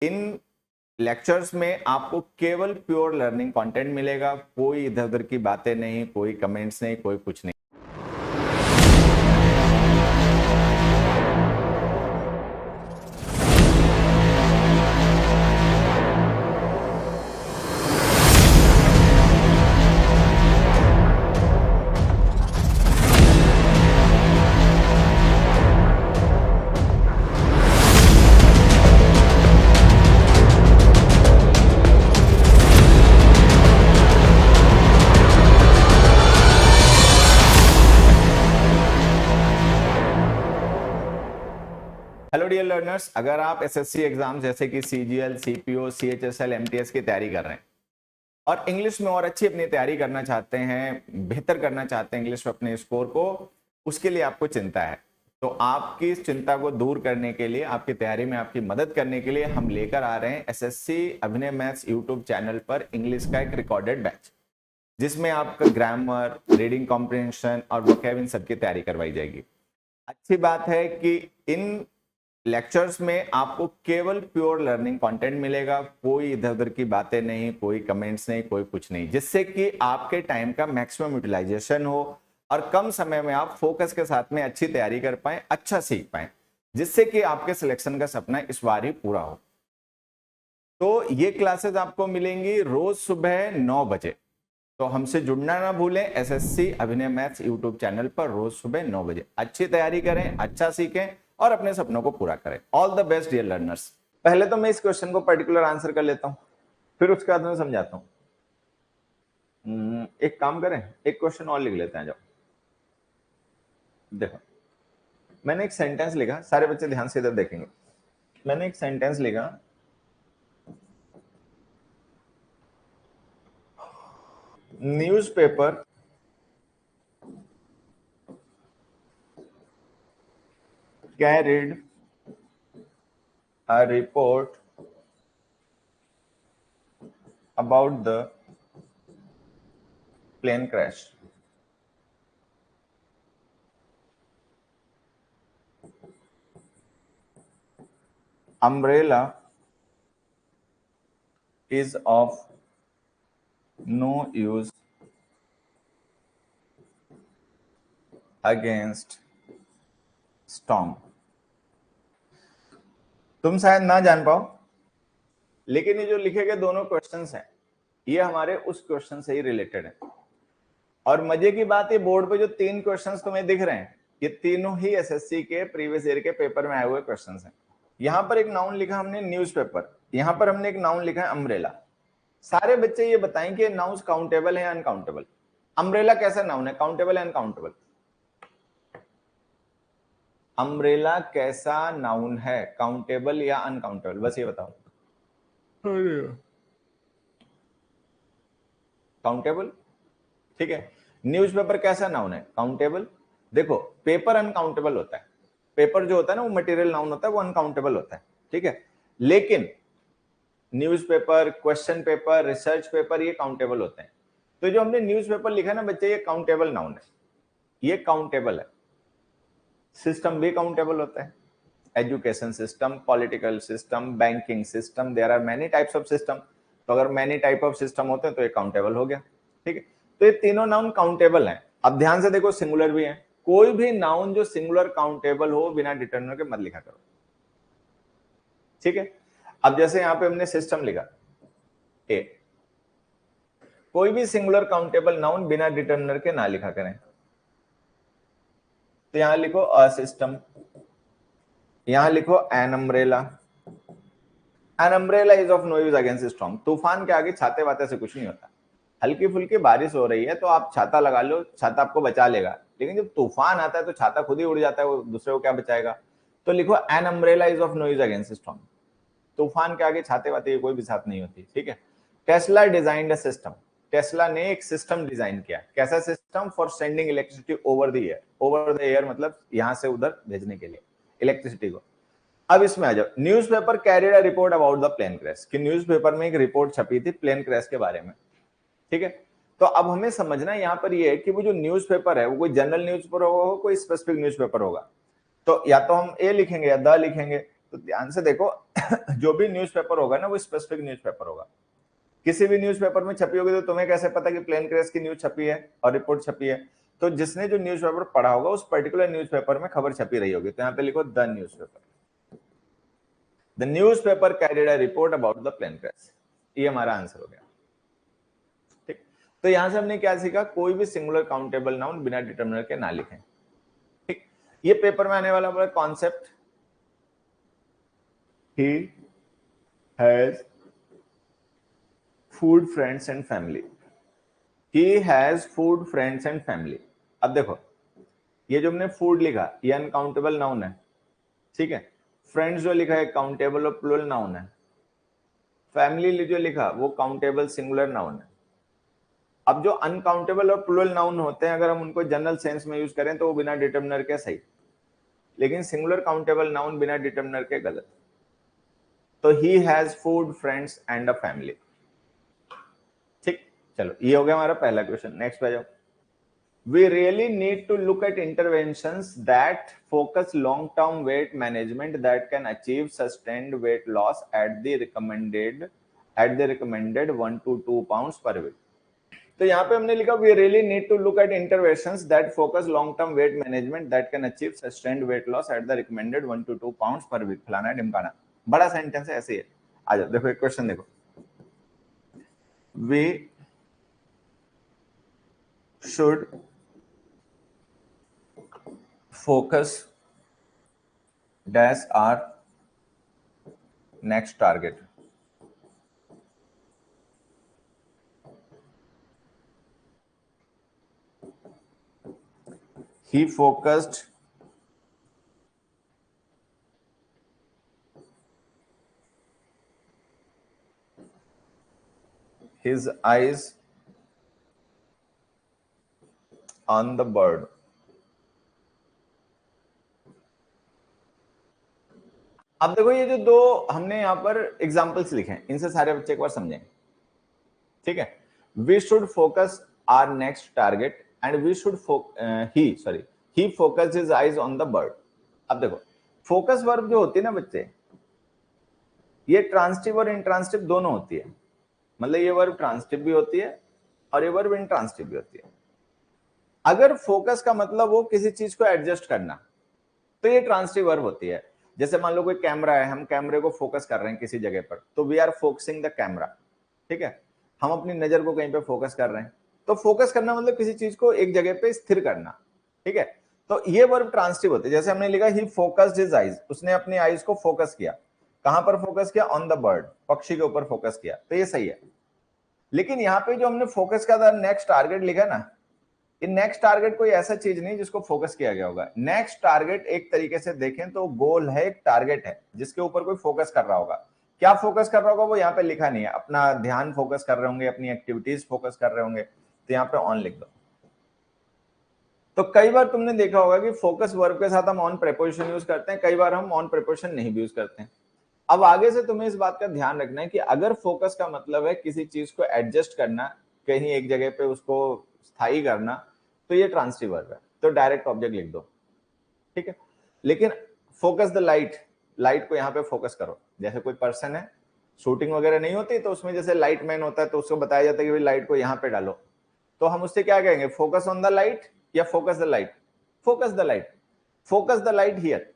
इन lectures में आपको केवल प्योर लर्निंग कंटेंट मिलेगा, कोई इधर उधर की बातें नहीं, कोई कमेंट्स नहीं, कोई कुछ नहीं। हेलो डियर लर्नर्स, अगर आप एसएससी एग्जाम जैसे कि सीजीएल, सीपीओ, सीएचएसएल, एमटीएस की तैयारी कर रहे हैं और इंग्लिश में और अच्छी अपनी तैयारी करना चाहते हैं, बेहतर करना चाहते हैं इंग्लिश में अपने स्कोर को, उसके लिए आपको चिंता है। तो आपकी इस चिंता को दूर करने के लिए, आपकी तैयारी में आपकी मदद करने के लिए हम लेकर आ रहे हैं एसएससी अभिनय मैथ्स यूट्यूब चैनल पर इंग्लिश का एक रिकॉर्डेड बैच, जिसमें आपका ग्रामर, रीडिंग कॉम्प्रिहेंशन और वोकैब इन सबकी तैयारी करवाई जाएगी। अच्छी बात है कि इन लेक्चर्स में आपको केवल प्योर लर्निंग कंटेंट मिलेगा, कोई इधर उधर की बातें नहीं, कोई कमेंट्स नहीं, कोई कुछ नहीं, जिससे कि आपके टाइम का मैक्सिमम यूटिलाइजेशन हो और कम समय में आप फोकस के साथ में अच्छी तैयारी कर पाए, अच्छा सीख पाए, जिससे कि आपके सिलेक्शन का सपना इस बार ही पूरा हो। तो ये क्लासेस आपको मिलेंगी रोज सुबह 9 बजे। तो हमसे जुड़ना ना भूलें, एसएससी अभिनय मैथ्स यूट्यूब चैनल पर रोज सुबह 9 बजे। अच्छी तैयारी करें, अच्छा सीखें और अपने सपनों को पूरा करें। All the best dear learners. पहले तो मैं इस क्वेश्चन को पर्टिकुलर आंसर कर लेता हूं, फिर उसके बाद मैं समझाता हूं। एक काम करें, एक क्वेश्चन और लिख लेते हैं। जाओ देखो, मैंने एक सेंटेंस लिखा, सारे बच्चे ध्यान से इधर देखेंगे। मैंने एक सेंटेंस लिखा, newspaper carried a report about the plane crash. Umbrella is of no use against storm. तुम शायद ना जान पाओ, लेकिन ये जो लिखे गए दोनों क्वेश्चंस हैं, ये हमारे उस क्वेश्चन से ही रिलेटेड है। और मजे की बात, ये बोर्ड पे जो 3 क्वेश्चंस तुम्हें दिख रहे हैं, ये तीनों ही एसएससी के प्रीवियस ईयर के पेपर में आए हुए क्वेश्चंस हैं। यहां पर एक नाउन लिखा हमने न्यूज़पेपर, यहां पर हमने एक नाउन लिखा है अम्ब्रेला। सारे बच्चे ये बताएं कि नाउन्स काउंटेबल है या अनकाउंटेबल। अम्ब्रेला कैसा नाउन है, काउंटेबल है अनकाउंटेबल? अम्ब्रेला कैसा नाउन है, काउंटेबल या अनकाउंटेबल, बस ये बताओ। काउंटेबल, ठीक है। न्यूज़पेपर कैसा नाउन है, काउंटेबल। देखो, पेपर अनकाउंटेबल होता है, पेपर जो होता है ना वो मटेरियल नाउन होता है, वो अनकाउंटेबल होता है, ठीक है। लेकिन newspaper, question paper, research paper, ये काउंटेबल होते हैं। तो जो हमने न्यूज़पेपर लिखा है ना बच्चे, ये काउंटेबल नाउन है, ये काउंटेबल है। सिस्टम भी काउंटेबल होता है, education system, political system, banking system, there are many types of system. तो अगर मेनी टाइप ऑफ सिस्टम होते हैं तो ये काउंटेबल हो गया, ठीक है। तो ये तीनों नाउन काउंटेबल हैं। अब ध्यान से देखो, सिंगुलर भी है। कोई भी नाउन जो सिंगुलर काउंटेबल हो, बिना डिटरमिनर के मत लिखा करो, ठीक है। अब जैसे यहां पे हमने सिस्टम लिखा ए, कोई भी सिंगुलर काउंटेबल नाउन बिना डिटरमिनर के ना लिखा करें। तो यहां लिखो अ सिस्टम, यहां लिखो an umbrella. An umbrella is of no use against storm. तूफान के आगे छाते वाते से कुछ नहीं होता। हल्की फुल्की बारिश हो रही है तो आप छाता लगा लो, छाता आपको बचा लेगा, लेकिन जब तूफान आता है तो छाता खुद ही उड़ जाता है, वो दूसरे को क्या बचाएगा। तो लिखो an umbrella is of no use against storm. तूफान के आगे छाते वाते की कोई भी साथ नहीं होती, ठीक है। Tesla designed a system, Tesla ने एक सिस्टम डिजाइन किया। कैसा system? For sending electricity over the air. Over the air मतलब यहां से उधर भेजने के लिए इलेक्ट्रिसिटी को। अब इसमें आ जाओ, newspaper carried a report about the plane crash, कि न्यूज़पेपर में एक रिपोर्ट छपी थी प्लेन क्रैश के बारे में, ठीक है। तो अब हमें समझना यहां पर ये है कि वो जो न्यूज़पेपर है वो कोई जनरल न्यूज़पेपर होगा, कोई स्पेसिफिक न्यूज़पेपर होगा। तो या तो हम ए लिखेंगे या द लिखेंगे। तो ध्यान से देखो जो भी न्यूज़पेपर होगा ना वो स्पेसिफिक न्यूज़पेपर होगा। किसी भी न्यूज़पेपर में छपी होगी तो तुम्हें कैसे पता कि प्लेन क्रैश की न्यूज छपी है और रिपोर्ट छपी है? तो जिसने जो न्यूज़पेपर पढ़ा होगा उस पर्टिकुलर न्यूज़पेपर में खबर छपी रही होगी। तो यहाँ पे लिखो the newspaper. The newspaper carried a report about the plane crash. ये हमारा आंसर हो गया। ठीक, तो यहां से हमने क्या सीखा? कोई भी सिंगुलर काउंटेबल नाउन बिना डिटर्मिनर के ना लिखें। ठीक, ये पेपर में आने वाला बड़ा concept, he has food friends and family. He has food friends and family. अब देखो ये जो हमने फूड लिखा ये अनकाउंटेबल नाउन है, ठीक है। फ्रेंड्स जो लिखा है काउंटेबल और प्लूरल नाउन है। फैमिली जो लिखा वो काउंटेबल सिंगुलर नाउन है। अब जो अनकाउंटेबल और प्लूरल नाउन होते हैं अगर हम उनको जनरल सेंस में यूज करें तो वो बिना डिटर्मिनर के सही, लेकिन सिंगुलर काउंटेबल नाउन बिना डिटर्मिनर के गलत। तो he has food friends and a family. ठीक, चलो ये हो गया हमारा पहला क्वेश्चन। नेक्स्ट पे जाओ। We really need to look at interventions that focus long-term weight management that can achieve sustained weight loss at the recommended 1 to 2 pounds per week. तो यहाँ पे हमने लिखा we really need to look at interventions that focus long-term weight management that can achieve sustained weight loss at the recommended 1 to 2 pounds per week. फलाना ढिमकाना, बड़ा sentence है, ऐसे ही है। आ जाओ देखो एक क्वेश्चन देखो। We should focus dash our next target. He focused his eyes on the bird. अब देखो ये जो दो हमने यहां पर एग्जांपल्स लिखे हैं इनसे सारे बच्चे एक बार समझें, ठीक है। We should focus our next target and we should he focus his eyes on the bird. अब देखो फोकस वर्ब जो होती है ना बच्चे, ये ट्रांसटिव और इंट्रांसटिव दोनों होती है। मतलब ये वर्ब ट्रांसटिव भी होती है और ये वर्ब इंट्रांसटिव भी होती है। अगर फोकस का मतलब हो किसी चीज को एडजस्ट करना तो ये ट्रांसटिव वर्ब होती है। जैसे मान लो कोई कैमरा है, हम कैमरे को फोकस कर रहे हैं किसी जगह पर, तो we are focusing the camera, ठीक है। हम अपनी नजर को कहीं पे फोकस कर रहे हैं, तो फोकस करना मतलब किसी चीज को एक जगह पे स्थिर करना, ठीक है। तो ये वर्ब ट्रांसटिव होते हैं। जैसे हमने लिखा ही फोकस्ड हिज आइज, उसने अपनी आइज को फोकस किया। कहां पर फोकस किया? ऑन द बर्ड, पक्षी के ऊपर फोकस किया, तो ये सही है। लेकिन यहाँ पे जो हमने फोकस का था नेक्स्ट टारगेट लिखा ना, ये नेक्स्ट टारगेट कोई ऐसा चीज नहीं जिसको फोकस किया गया होगा। नेक्स्ट टारगेट एक तरीके से देखें तो गोल है, एक टारगेट है जिसके ऊपर कोई फोकस कर रहा होगा। क्या फोकस कर रहा होगा वो यहाँ पे लिखा नहीं है। अपना ध्यान फोकस कर रहे होंगे, अपनी एक्टिविटीज फोकस कर रहे होंगे, तो यहाँ पे ऑन लिख दो। तो कई बार तुमने देखा होगा कि फोकस वर्ब के साथ हम ऑन प्रेपोजिशन यूज करते हैं, कई बार हम ऑन प्रेपोजिशन नहीं भी यूज करते हैं। अब आगे से तुम्हें इस बात का ध्यान रखना है कि अगर फोकस का मतलब है किसी चीज को एडजस्ट करना, कहीं एक जगह पे उसको स्थायी करना, तो ये ट्रांसटिव वर्ब है, तो डायरेक्ट ऑब्जेक्ट लिख दो, ठीक है। लेकिन फोकस द लाइट, लाइट को यहाँ पे फोकस करो। जैसे कोई पर्सन है, शूटिंग वगैरह नहीं होती तो उसमें जैसे लाइट मैन होता है तो उसको बताया जाता है कि लाइट को यहाँ पे डालो, तो हम उससे क्या कहेंगे? फोकस ऑन द लाइट या focus the light? Focus the light, focus the light here,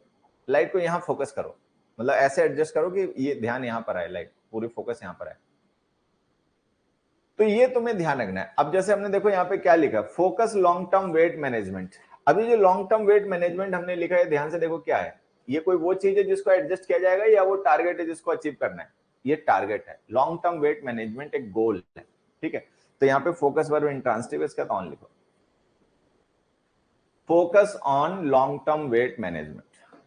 light को यहाँ फोकस करो, मतलब ऐसे एडजस्ट करो कि ये ध्यान यहां पर आए, लाइट पूरी फोकस यहां पर आए। तो ये तुम्हें ध्यान रखना है। अब जैसे हमने देखो यहाँ पे क्या लिखा, focus long term weight management. अभी जो लॉन्ग टर्म वेट मैनेजमेंट हमने लिखा है, ध्यान से देखो क्या है। ये कोई वो चीज है जिसको एडजस्ट किया जाएगा या वो टारगेट है जिसको अचीव करना है? ये टारगेट है। लॉन्ग टर्म वेट मैनेजमेंट एक गोल है, ठीक है। तो यहाँ पे फोकस वर्ब इंट्रांसिटिव, इसका ऑन लिखो, focus on long term weight management.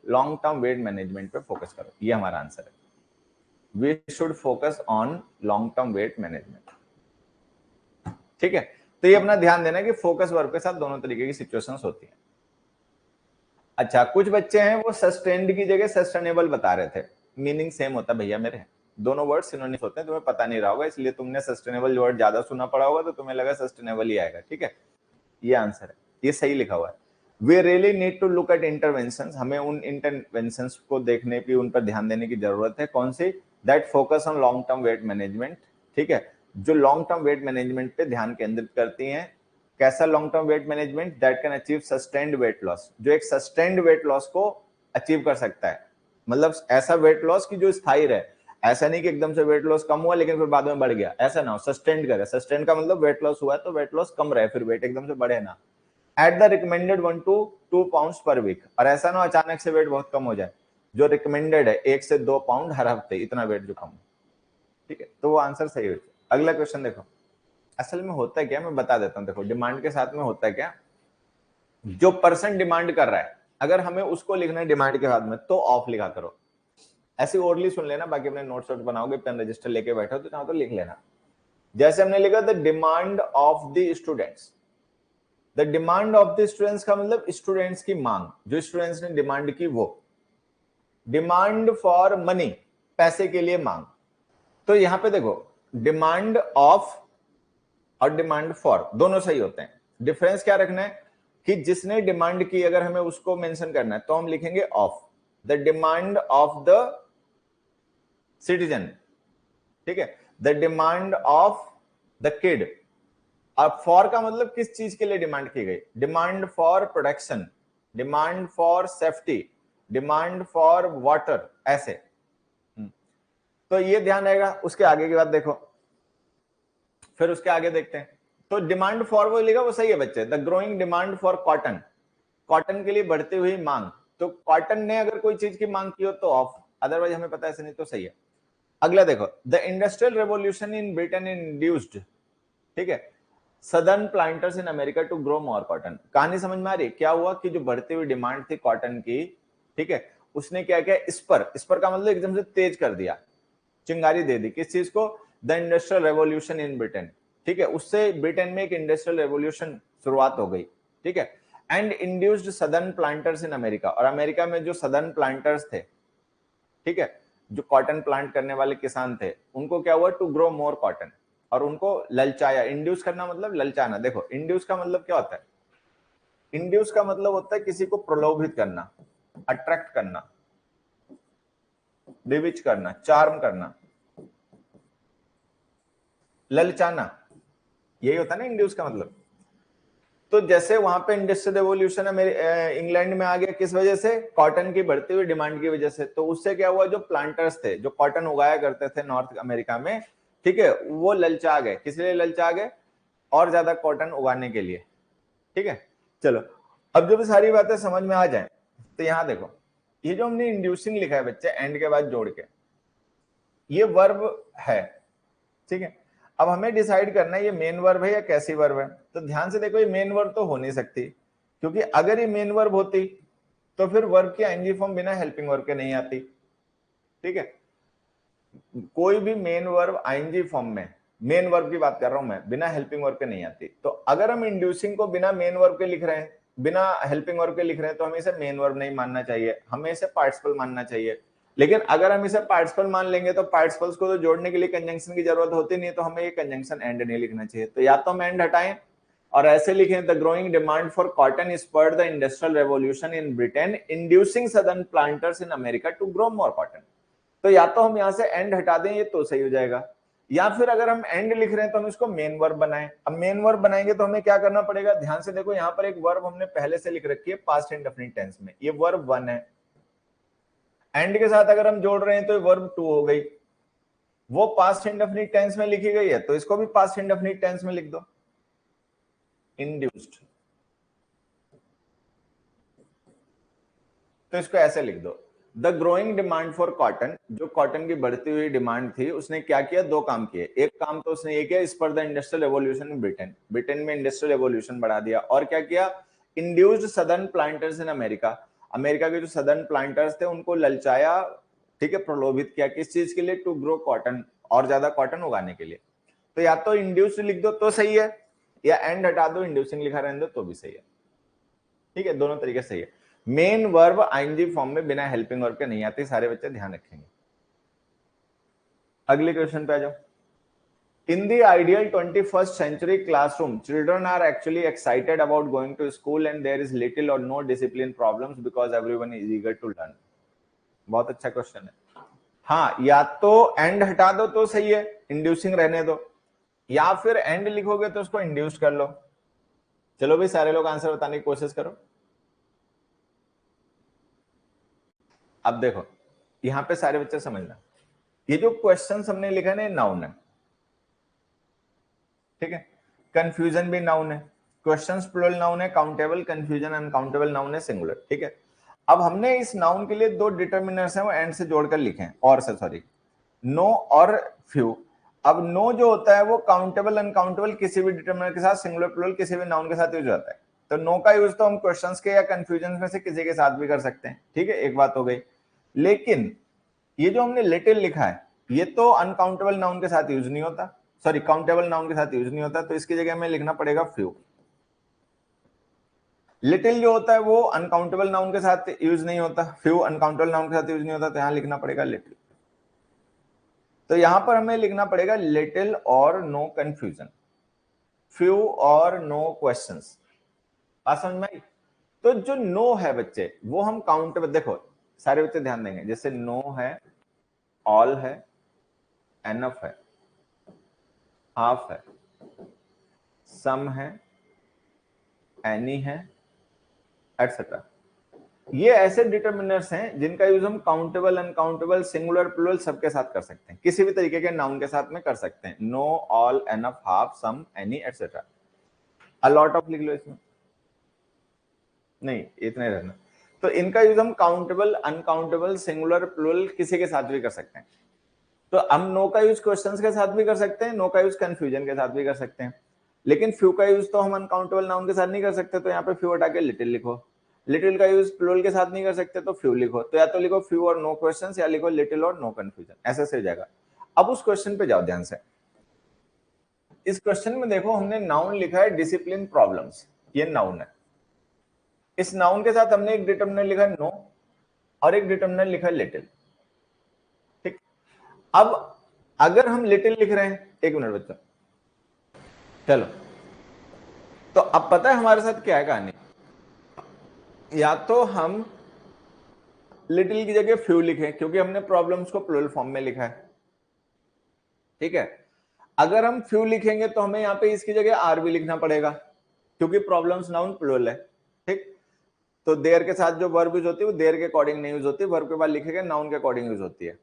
Long term weight management पे फोकस करो, ये हमारा आंसर है। We should focus on long term weight management, ठीक है। तो ये अपना ध्यान देना कि फोकस वर्ब के साथ दोनों तरीके की सिचुएशंस होती हैं। अच्छा, कुछ बच्चे हैं वो सस्टेन्ड की जगह सस्टेनेबल बता रहे थे, मीनिंग सेम होता भैया मेरे, दोनों वर्ड सिनोनिम्स होते हैं, तुम्हें पता नहीं रहा होगा, इसलिए तुमने सस्टेनेबल वर्ड ज्यादा सुना पड़ा होगा तो तुम्हें लगा सस्टेनेबल ही आएगा, ठीक है। ये आंसर है, ये सही लिखा हुआ है। We really need to look at intervention, हमें उन इंटरवेंशन को देखने की, उन पर ध्यान देने की जरूरत है। कौन सी? That focus on long term weight management, ठीक है, जो लॉन्ग टर्म वेट मैनेजमेंट पे ध्यान केंद्रित करती हैं। कैसा long term weight management? That can achieve sustained weight loss, जो एक सस्टेन्ड वेट लॉस को अचीव कर सकता है, मतलब ऐसा वेट लॉस की जो स्थायी रहे, ऐसा नहीं कि एकदम से वेट लॉस कम हुआ लेकिन फिर बाद में बढ़ गया, ऐसा ना हो, सस्टेन्ड करे। सस्टेन्ड का मतलब वेट लॉस हुआ है तो वेट लॉस कम रहे, फिर वेट एकदम से बढ़े ना। At the recommended 1 to 2 pound per week, और ऐसा ना अचानक से वेट बहुत कम हो जाए, जो रिकमेंडेड है 1 से 2 पाउंड हर हफ्ते, इतना वेट जो कम हो, ठीक है, तो वो आंसर सही हो। अगला क्वेश्चन देखो, असल में होता है क्या, मैं बता देता हूं। देखो डिमांड के साथ में होता है क्या, जो पर्सन डिमांड कर रहा है अगर हमें उसको लिखना है डिमांड के बाद में तो ऑफ लिखा करो, ऐसे ओरली सुन लेना, बाकी अपने नोट्स वोट बनाओगे, पेन रजिस्टर लेके बैठो तो जहां तो लिख लेना। जैसे हमने लिखा the demand of the students, the demand of the students का मतलब स्टूडेंट्स की मांग, जो स्टूडेंट्स ने डिमांड की वो। डिमांड फॉर मनी, पैसे के लिए मांग। तो यहां पे देखो डिमांड ऑफ और डिमांड फॉर दोनों सही होते हैं। डिफरेंस क्या रखना है कि जिसने डिमांड की अगर हमें उसको मेंशन करना है तो हम लिखेंगे of, the demand of the citizen, ठीक है, the demand of the kid. अब फॉर का मतलब किस चीज के लिए डिमांड की गई, demand for protection, demand for safety, demand for water, ऐसे। तो ये ध्यान रहेगा। उसके आगे की बात देखो, फिर उसके आगे देखते हैं। तो डिमांड फॉर वो लिखा वो सही है बच्चे, the growing demand for cotton, cotton के लिए बढ़ती हुई मांग। तो कॉटन ने अगर कोई चीज की मांग की हो तो ऑफ, अदरवाइज हमें पता है ऐसे नहीं तो सही है। अगला देखो, the industrial revolution in Britain induced, ठीक है, southern planters in America to grow more cotton. कहानी समझ में आ रही है? क्या हुआ कि जो बढ़ती हुई डिमांड थी कॉटन की, ठीक है, उसने क्या किया, इस पर का मतलब एकदम से तेज कर दिया, चिंगारी दे दी किस चीज को, the industrial revolution in Britain, ठीक है, उससे ब्रिटेन में एक इंडस्ट्रियल रेवोल्यूशन शुरुआत हो गई, ठीक है, and induced southern planters in America, और अमेरिका में जो सदर्न प्लांटर्स थे, ठीक है, जो कॉटन प्लांट करने वाले किसान थे, उनको क्या हुआ, टू ग्रो मोर कॉटन, और उनको ललचाया। इंड्यूस करना मतलब ललचाना। देखो इंड्यूस का मतलब क्या होता है, इंड्यूस का मतलब होता है किसी को प्रलोभित करना, अट्रैक्ट करना, डिविच करना, चार्म करना, ललचाना, यही होता है ना इंड्यूस का मतलब। तो जैसे वहां पे इंडस्ट्रियल रेवोल्यूशन है मेरे इंग्लैंड में आ गया, किस वजह से, कॉटन की बढ़ती हुई डिमांड की वजह से। तो उससे क्या हुआ, जो प्लांटर्स थे जो कॉटन उगाया करते थे नॉर्थ अमेरिका में, ठीक है, वो ललचा गए। किस लिए ललचा गए, और ज्यादा कॉटन उगाने के लिए, ठीक है। चलो अब जब सारी बातें समझ में आ जाए तो यहां देखो, ये जो हमने इंड्यूसिंग लिखा है बच्चे एंड के बाद जोड़ के, ये वर्ब है, ठीक है। अब हमें डिसाइड करना है ये मेन वर्ब है या कैसी वर्ब है। तो ध्यान से देखो, ये मेन वर्ब तो हो नहीं सकती, क्योंकि अगर ये मेन वर्ब होती तो फिर वर्ब की आईएनजी फॉर्म बिना हेल्पिंग वर्ब के नहीं आती, ठीक है। कोई भी मेन वर्ब आईएनजी फॉर्म में, मेन वर्ब की बात कर रहा हूं मैं, बिना हेल्पिंग वर्ब के नहीं आती। तो अगर हम इंड्यूसिंग को बिना मेन वर्ब के लिख रहे हैं, बिना हेल्पिंग वर्ब के लिख रहे हैं, तो हमें इसे मेन वर्ब नहीं मानना चाहिए, हमें इसे पार्टिसिपल मानना चाहिए। लेकिन अगर हम इसे पार्टिसिपल मान लेंगे तो पार्टिसिपल्स को तो जोड़ने के लिए कंजंक्शन की जरूरत होती नहीं है, तो हमें ये कंजंक्शन एंड नहीं लिखना चाहिए। तो या तो हम एंड हटाएं और ऐसे लिखें, the growing demand for cotton spurred the industrial revolution in Britain inducing southern planters in America to grow more cotton. तो या तो हम यहां से एंड हटा दें, ये तो सही हो जाएगा, या फिर अगर हम एंड लिख रहे हैं तो हम इसको मेन वर्ब बनाएं। अब मेन वर्ब बनाएंगे तो हमें क्या करना पड़ेगा, ध्यान से देखो, यहां पर एक वर्ब हमने पहले से लिख रखी है पास्ट इंडेफिनिट टेंस में, ये वर्ब 1 है। एंड के साथ अगर हम जोड़ रहे हैं तो वर्ब 2 हो गई, वो पास्ट इंडेफिनिट टेंस में लिखी गई है तो इसको भी पास्ट इंडेफिनिट टेंस में लिख दो, इंड्यूस्ड। तो इसको ऐसे लिख दो, the growing demand for cotton, जो कॉटन की बढ़ती हुई डिमांड थी, उसने क्या किया, दो काम किए। एक काम तो उसने ये किया, इस पर the industrial revolution in Britain, Britain में इंडस्ट्रियल रेवोल्यूशन बढ़ा दिया। और क्या किया, induced southern planters in America, America के जो सदर्न प्लांटर्स थे उनको ललचाया, ठीक है, प्रलोभित किया, किस चीज के लिए, टू ग्रो कॉटन, और ज्यादा कॉटन उगाने के लिए। तो या तो इंड्यूस्ड लिख दो तो सही है, या एंड हटा दो, इंड्यूसिंग लिखा रहने दो तो भी सही है, ठीक है, दोनों तरीके सही है। मेन वर्ब आईएनजी फॉर्म में बिना हेल्पिंग वर्ब के नहीं आती, सारे बच्चे ध्यान रखेंगे। अगले क्वेश्चन पे आ जाओ। In the ideal 21st century classroom, children are actually excited about going to school and there is little or no discipline problems because everyone is eager to learn. बहुत अच्छा क्वेश्चन है। हाँ, या तो एंड हटा दो तो सही है, इंड्यूसिंग रहने दो, या फिर एंड लिखोगे तो उसको इंड्यूस कर लो। चलो भाई सारे लोग आंसर बताने की कोशिश करो। अब देखो यहां पे सारे बच्चे समझना, ये जो क्वेश्चन हमने लिखा है ना, नाउन है, ठीक है। कंफ्यूजन भी नाउन है, क्वेश्चंस प्लूरल नाउन है, काउंटेबल, कंफ्यूजन अनकाउंटेबल नाउन है, सिंगुलर, ठीक है। अब हमने इस नाउन के लिए दो डिटर्मिनर्स हैं वो एंड से जोड़कर लिखे हैं, और से सॉरी, नो और फ्यू। अब नो जो होता है वो काउंटेबल अनकाउंटेबल किसी भी डिटर्मिनर के साथ, सिंगुलर प्लूरल किसी भी नाउन के साथ यूज होता है। तो नो का यूज तो हम क्वेश्चंस के या कंफ्यूजन में से किसी के साथ भी कर सकते हैं, ठीक है, एक बात हो गई। लेकिन ये जो हमने लिटिल लिखा है ये तो अनकाउंटेबल नाउन के साथ यूज नहीं होता, सॉरी काउंटेबल नाउन के साथ यूज नहीं होता, तो इसकी जगह हमें लिखना पड़ेगा फ्यू। लिटिल जो होता है वो अनकाउंटेबल नाउन के साथ यूज नहीं होता, फ्यू अनकाउंटेबल नाउन के साथ यूज नहीं होता, तो यहां लिखना पड़ेगा लिटिल। तो यहां पर हमें लिखना पड़ेगा लिटिल और नो कंफ्यूजन, फ्यू और नो क्वेश्चंस। बात समझ में आई? तो जो नो है बच्चे वो हम काउंटेबल, देखो सारे बच्चे ध्यान देंगे, जैसे नो है, ऑल है, एनफ है, हाफ है, सम है, एनी है, एटसेट्रा। ये ऐसे डिटर्मिनर्स हैं जिनका यूज हम काउंटेबल अनकाउंटेबल सिंगुलर प्लूरल सबके साथ कर सकते हैं, किसी भी तरीके के नाउन के साथ में कर सकते हैं। No, all, enough, half, some, any, etcetera. A lot of लिख लो इसमें, नहीं इतने रहना। तो इनका यूज हम काउंटेबल अनकाउंटेबल सिंगुलर प्लूरल किसी के साथ भी कर सकते हैं। तो हम नो का यूज क्वेश्चंस के साथ भी कर सकते हैं, नो का यूज कंफ्यूजन के साथ भी कर सकते हैं, लेकिन फ्यू का यूज तो हम अनकाउंटेबल नाउन के साथ नहीं कर सकते, तो यहाँ पे फ्यू हटा के लिटिल लिखो। लिटिल का यूज प्लूरल के साथ नहीं कर सकते तो फ्यू लिखो, तो या तो लिखो फ्यू और नो क्वेश्चंस या लिखो लिटिल और नो कंफ्यूजन, ऐसे से हो जाएगा। अब उस क्वेश्चन पे जाओ ध्यान से। इस क्वेश्चन में देखो हमने नाउन लिखा है डिसिप्लिन प्रॉब्लम्स, ये नाउन है। इस नाउन के साथ हमने एक डिटर्मिनर लिखा है नो और एक डिटर्मिनर लिखा है लिटिल, ठीक। अब अगर हम लिटिल लिख रहे हैं, एक मिनट बच्चों, चलो, तो अब पता है हमारे साथ क्या है कहानी, या तो हम लिटिल की जगह फ्यू लिखें क्योंकि हमने प्रॉब्लम्स को प्लूरल फॉर्म में लिखा है, ठीक है। अगर हम फ्यू लिखेंगे तो हमें यहाँ पे इसकी जगह आर भी लिखना पड़ेगा क्योंकि प्रॉब्लम्स नाउन प्लूरल है, ठीक। तो देयर के साथ जो वर्ब यूज होती है वो देयर के अकॉर्डिंग नहीं यूज होती, वर्ब के बाद लिखेंगे नाउन के अकॉर्डिंग यूज होती है।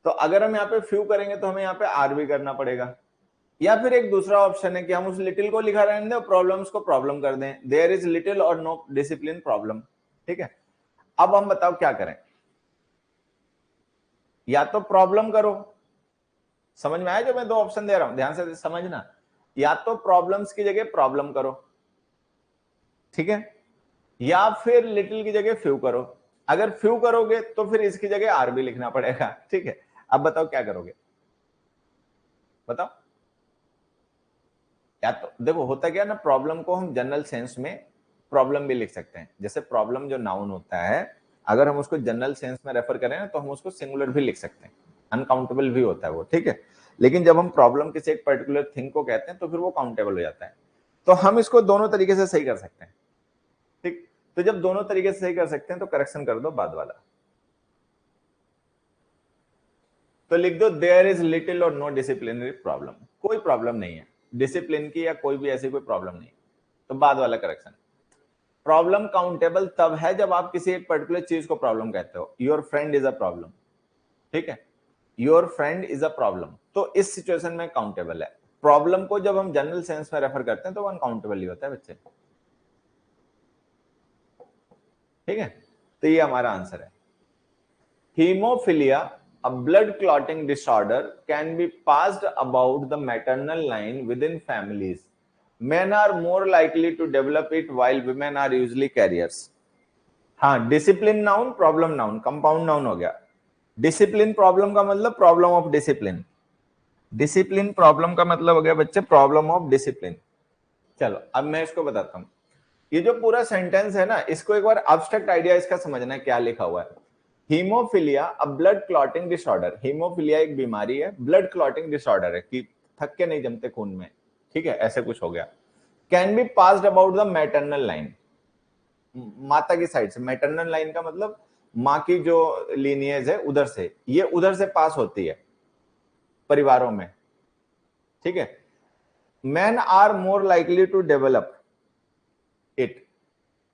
तो अगर हम यहाँ पे फ्यू करेंगे तो हमें यहाँ पे आर भी करना पड़ेगा, या फिर एक दूसरा ऑप्शन है कि हम उस लिटिल को लिखा रहने दें, प्रॉब्लम्स को प्रॉब्लम कर दें, देयर इज लिटिल और नो डिसिप्लिन प्रॉब्लम, ठीक है। अब हम बताओ क्या करें, या तो प्रॉब्लम करो, समझ में आया जो मैं दो ऑप्शन दे रहा हूं, ध्यान से समझना, या तो प्रॉब्लम्स की जगह प्रॉब्लम करो, ठीक है, या फिर लिटिल की जगह फ्यू करो। अगर फ्यू करोगे तो फिर इसकी जगह आर भी लिखना पड़ेगा, ठीक है। अब बताओ क्या करोगे, बताओ। या तो देखो होता क्या ना, प्रॉब्लम को हम जनरल सेंस में प्रॉब्लम भी लिख सकते हैं, जैसे प्रॉब्लम जो नाउन होता है अगर हम उसको जनरल सेंस में रेफर करें ना तो हम उसको सिंगुलर भी लिख सकते हैं, अनकाउंटेबल भी होता है वो, ठीक है। लेकिन जब हम प्रॉब्लम किसी एक पर्टिकुलर थिंग को कहते हैं तो फिर वो काउंटेबल हो जाता है। तो हम इसको दोनों तरीके से सही कर सकते हैं, ठीक। तो जब दोनों तरीके से सही कर सकते हैं तो करेक्शन कर दो बाद वाला, तो लिख दो देयर इज लिटिल और नो डिसिप्लिनरी प्रॉब्लम, कोई प्रॉब्लम नहीं है डिसिप्लिन की या कोई भी ऐसी कोई प्रॉब्लम नहीं, तो बाद वाला करेक्शन। प्रॉब्लम काउंटेबल तब है जब आप किसी एक पर्टिकुलर चीज को प्रॉब्लम कहते हो, your friend is a problem, ठीक है, your friend is a problem, तो इस सिचुएशन में काउंटेबल है। प्रॉब्लम को जब हम जनरल सेंस में रेफर करते हैं तो वो अनकाउंटेबल ही होता है बच्चे, ठीक है। तो ये हमारा आंसर है। Haemophilia, a blood clotting disorder, can be passed about the maternal line within families. Men are more likely to develop it while women are usually carriers. हाँ, discipline noun, problem noun, compound noun हो गया। Discipline problem का मतलब problem of discipline, discipline problem का मतलब हो गया बच्चे प्रॉब्लम ऑफ डिसिप्लिन। चलो अब मैं इसको बताता हूं, ये जो पूरा सेंटेंस है ना इसको एक बार एब्स्ट्रैक्ट आइडिया इसका समझना है क्या लिखा हुआ है। हीमोफिलिया, अ ब्लड क्लॉटिंग डिसऑर्डर, हीमोफिलिया एक बीमारी है, ब्लड क्लॉटिंग डिसऑर्डर है कि थक के नहीं जमते खून में, ठीक है, ऐसे कुछ हो गया। Can be passed about the maternal line, माता की साइड से, मैटरनल लाइन का मतलब माँ की जो लीनिएज है उधर से, ये उधर से पास होती है परिवारों में, ठीक है। Men are more likely to develop it,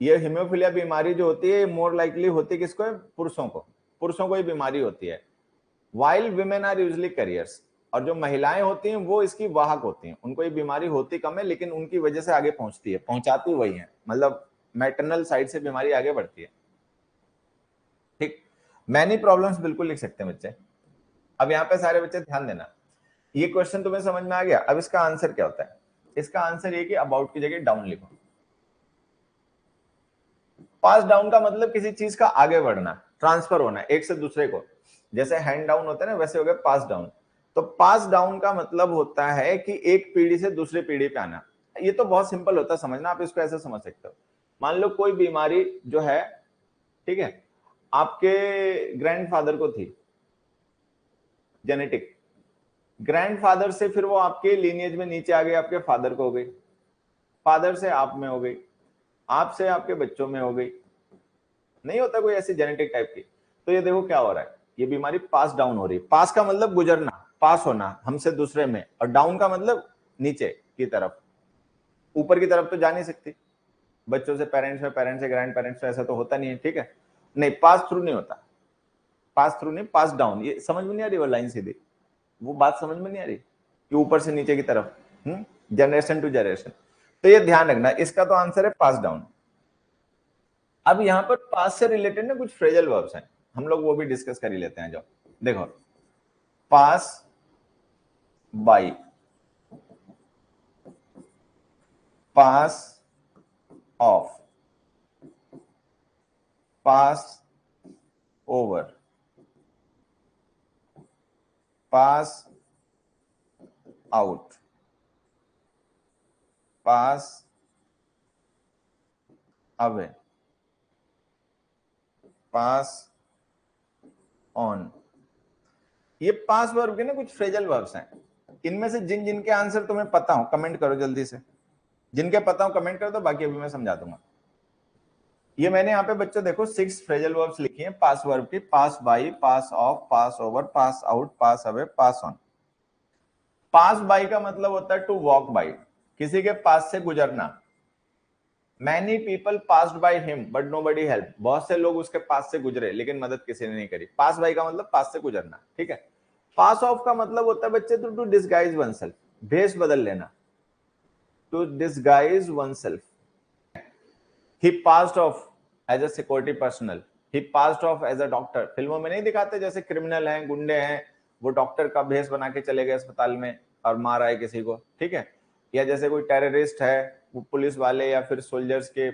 ये हीमोफीलिया बीमारी जो होती है मोर लाइकली होती है किसको है, पुरुषों को, पुरुषों को ये बीमारी होती है। While women are usually carriers, और जो महिलाएं होती हैं वो इसकी वाहक होती हैं, उनको ये बीमारी होती कम है लेकिन उनकी वजह से आगे पहुंचती है, पहुंचाती वही है, मतलब मैटरनल साइड से बीमारी आगे बढ़ती है, ठीक। मैनी प्रॉब्लम्स बिल्कुल लिख सकते हैं बच्चे। अब यहाँ पे सारे बच्चे ध्यान देना, ये क्वेश्चन तुम्हें समझ में आ गया। अब इसका आंसर क्या होता है, इसका आंसर ये कि अबाउट की जगह डाउन लिखो। पास डाउन का मतलब किसी चीज का आगे बढ़ना, ट्रांसफर होना एक से दूसरे को, जैसे हैंड डाउन होता है ना वैसे हो गया पास डाउन। तो पास डाउन का मतलब होता है कि एक पीढ़ी से दूसरी पीढ़ी पे आना। ये तो बहुत सिंपल होता है समझना, आप इसको ऐसे समझ सकते हो। मान लो कोई बीमारी जो है, ठीक है, आपके ग्रैंडफादर को थी, जेनेटिक, ग्रैंडफादर से फिर वो आपके लीनिएज में नीचे आ गई, आपके फादर को हो गई, फादर से आप में हो गई, आपसे आपके बच्चों में हो गई, नहीं होता कोई ऐसी जेनेटिक टाइप की। तो ये देखो क्या हो रहा है, ये बीमारी पास डाउन हो रही है। पास का मतलब गुजरना, पास होना हमसे दूसरे में, और डाउन का मतलब नीचे की तरफ, ऊपर की तरफ तो जा नहीं सकती, बच्चों से पेरेंट्स में, पेरेंट्स से ग्रैंड पेरेंट्स में, ऐसा तो होता नहीं है, ठीक है। नहीं, पास थ्रू नहीं होता, पास थ्रू नहीं, पास डाउन। ये समझ में नहीं आ रही वो लाइन सीधी, वो बात समझ में नहीं आ रही कि ऊपर से नीचे की तरफ, जनरेशन टू जनरेशन। तो ये ध्यान रखना, इसका तो आंसर है पास डाउन। अब यहां पर पास से रिलेटेड ना कुछ फ्रेजल वर्ब्स हैं, हम लोग वो भी डिस्कस कर ही लेते हैं। जो देखो, pass by, pass off, pass over, pass out, pass away, pass on. ये पास वर्ब के ना कुछ फ्रेजल वर्ब्स हैं। इनमें से जिन जिनके आंसर तुम्हें पता हो कमेंट करो जल्दी से, जिनके पता हो कमेंट कर दो, बाकी अभी मैं समझा दूंगा। ये मैंने यहाँ पे बच्चों देखो 6 फ्रेजल वर्ब्स लिखी हैं पास वर्ब की, pass by, pass off, pass over, pass out, pass away, pass on. Pass by का मतलब होता है टू वॉक बाई, किसी के पास से गुजरना। Many people passed by him but nobody help, बहुत से लोग उसके पास से गुजरे लेकिन मदद किसी ने नहीं करी। पास बाई का मतलब पास से गुजरना, ठीक है। पास ऑफ का मतलब होता है बच्चे टू डिसगाइज वनसेल्फ, भेष बदल लेना, to disguise oneself. He passed off as a security personnel. He passed off as a doctor. फिल्मों में नहीं दिखाते जैसे क्रिमिनल हैं, गुंडे हैं, वो डॉक्टर का भेष बना के चले गए अस्पताल में और मार आए किसी को, ठीक है। या जैसे कोई टेररिस्ट है, वो पुलिस वाले या फिर सोल्जर्स के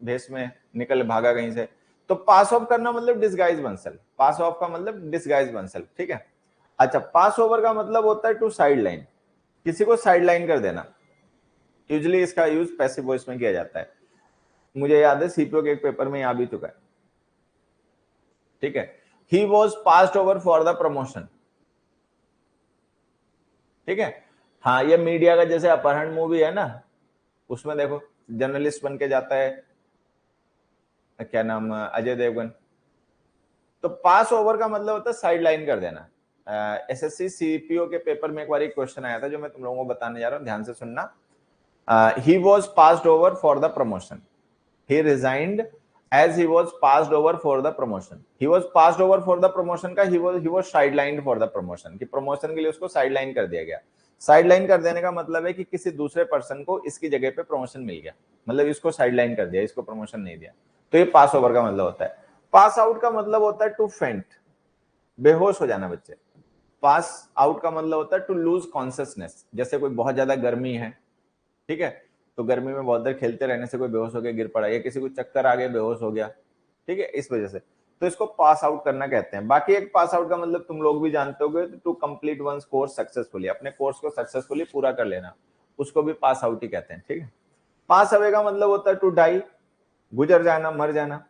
भेष में निकल भागा कहीं से। तो पास ऑफ करना मतलब डिसगाइज वनसेल्फ, पास ऑफ का मतलब डिसगाइज वनसेल्फ, ठीक है। अच्छा, पास ओवर का मतलब होता है टू साइड लाइन, किसी को साइड लाइन कर देना। यूजुअली इसका यूज पैसिव वॉइस में किया जाता है। मुझे याद है सीपीओ के एक पेपर में आ भी चुका है, ठीक है। He was passed over for the promotion, ठीक है। हाँ, ये मीडिया का जैसे अपहरण मूवी है ना, उसमें देखो जर्नलिस्ट बन के जाता है, क्या नाम, अजय देवगन। तो पास ओवर का मतलब होता है साइड लाइन कर देना। एसएससी सीपीओ के पेपर में एक बार क्वेश्चन आया था जो मैं तुम लोगों को बताने जा रहा हूं, ध्यान से सुनना। He was passed over for the promotion, he resigned as he was passed over for the promotion. He was passed over for the promotion का he was sidelined for the promotion, कि promotion के लिए उसको sideline कर दिया गया। sideline कर देने का मतलब है कि किसी दूसरे पर्सन को इसकी जगह पे प्रमोशन मिल गया, मतलब इसको sideline कर दिया, इसको प्रमोशन नहीं दिया। तो ये पास ओवर का मतलब होता है। पास आउट का मतलब होता है टू फेंट, बेहोश हो जाना बच्चे। पास आउट का मतलब होता है टू लूज कॉन्शियसनेस, जैसे कोई बहुत ज्यादा गर्मी है, ठीक है, तो गर्मी में बहुत देर खेलते रहने से कोई बेहोश हो गया, गिर पड़ा, या किसी को चक्कर आ गया, बेहोश हो गया, ठीक है, इस वजह से। तो इसको पास आउट करना कहते हैं। बाकी एक पास आउट का मतलब तुम लोग भी जानते होगे, to complete one's course successfully, अपने कोर्स को सक्सेसफुली पूरा कर लेना, उसको भी पास आउट ही कहते हैं, ठीक है। पास अवे का मतलब होता है टू डाई, गुजर जाना, मर जाना,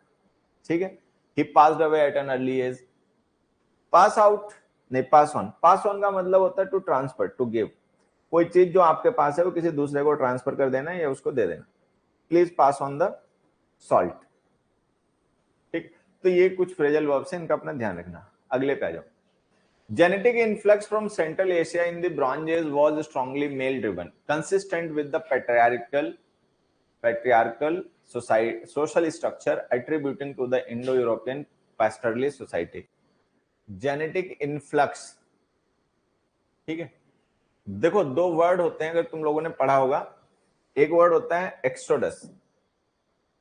ठीक है। He passed away at an early age. Pass out नहीं, पास ऑन, पास ऑन का मतलब होता है टू ट्रांसफर, टू गिव, कोई चीज जो आपके पास है वो किसी दूसरे को ट्रांसफर कर देना या उसको दे देना। Please pass on the salt. ठीक, तो ये कुछ फ्रेजल वर्ब्स हैं, इनका अपना ध्यान रखना। अगले पे आ जाओ। Genetic influx from Central Asia in the Bronze Age was strongly male-driven, consistent with the patriarchal society, social structure attributing to the Indo-European pastoralist society. Genetic influx, ठीक है। देखो दो वर्ड होते हैं, अगर तुम लोगों ने पढ़ा होगा। एक वर्ड होता है एक्सोडस,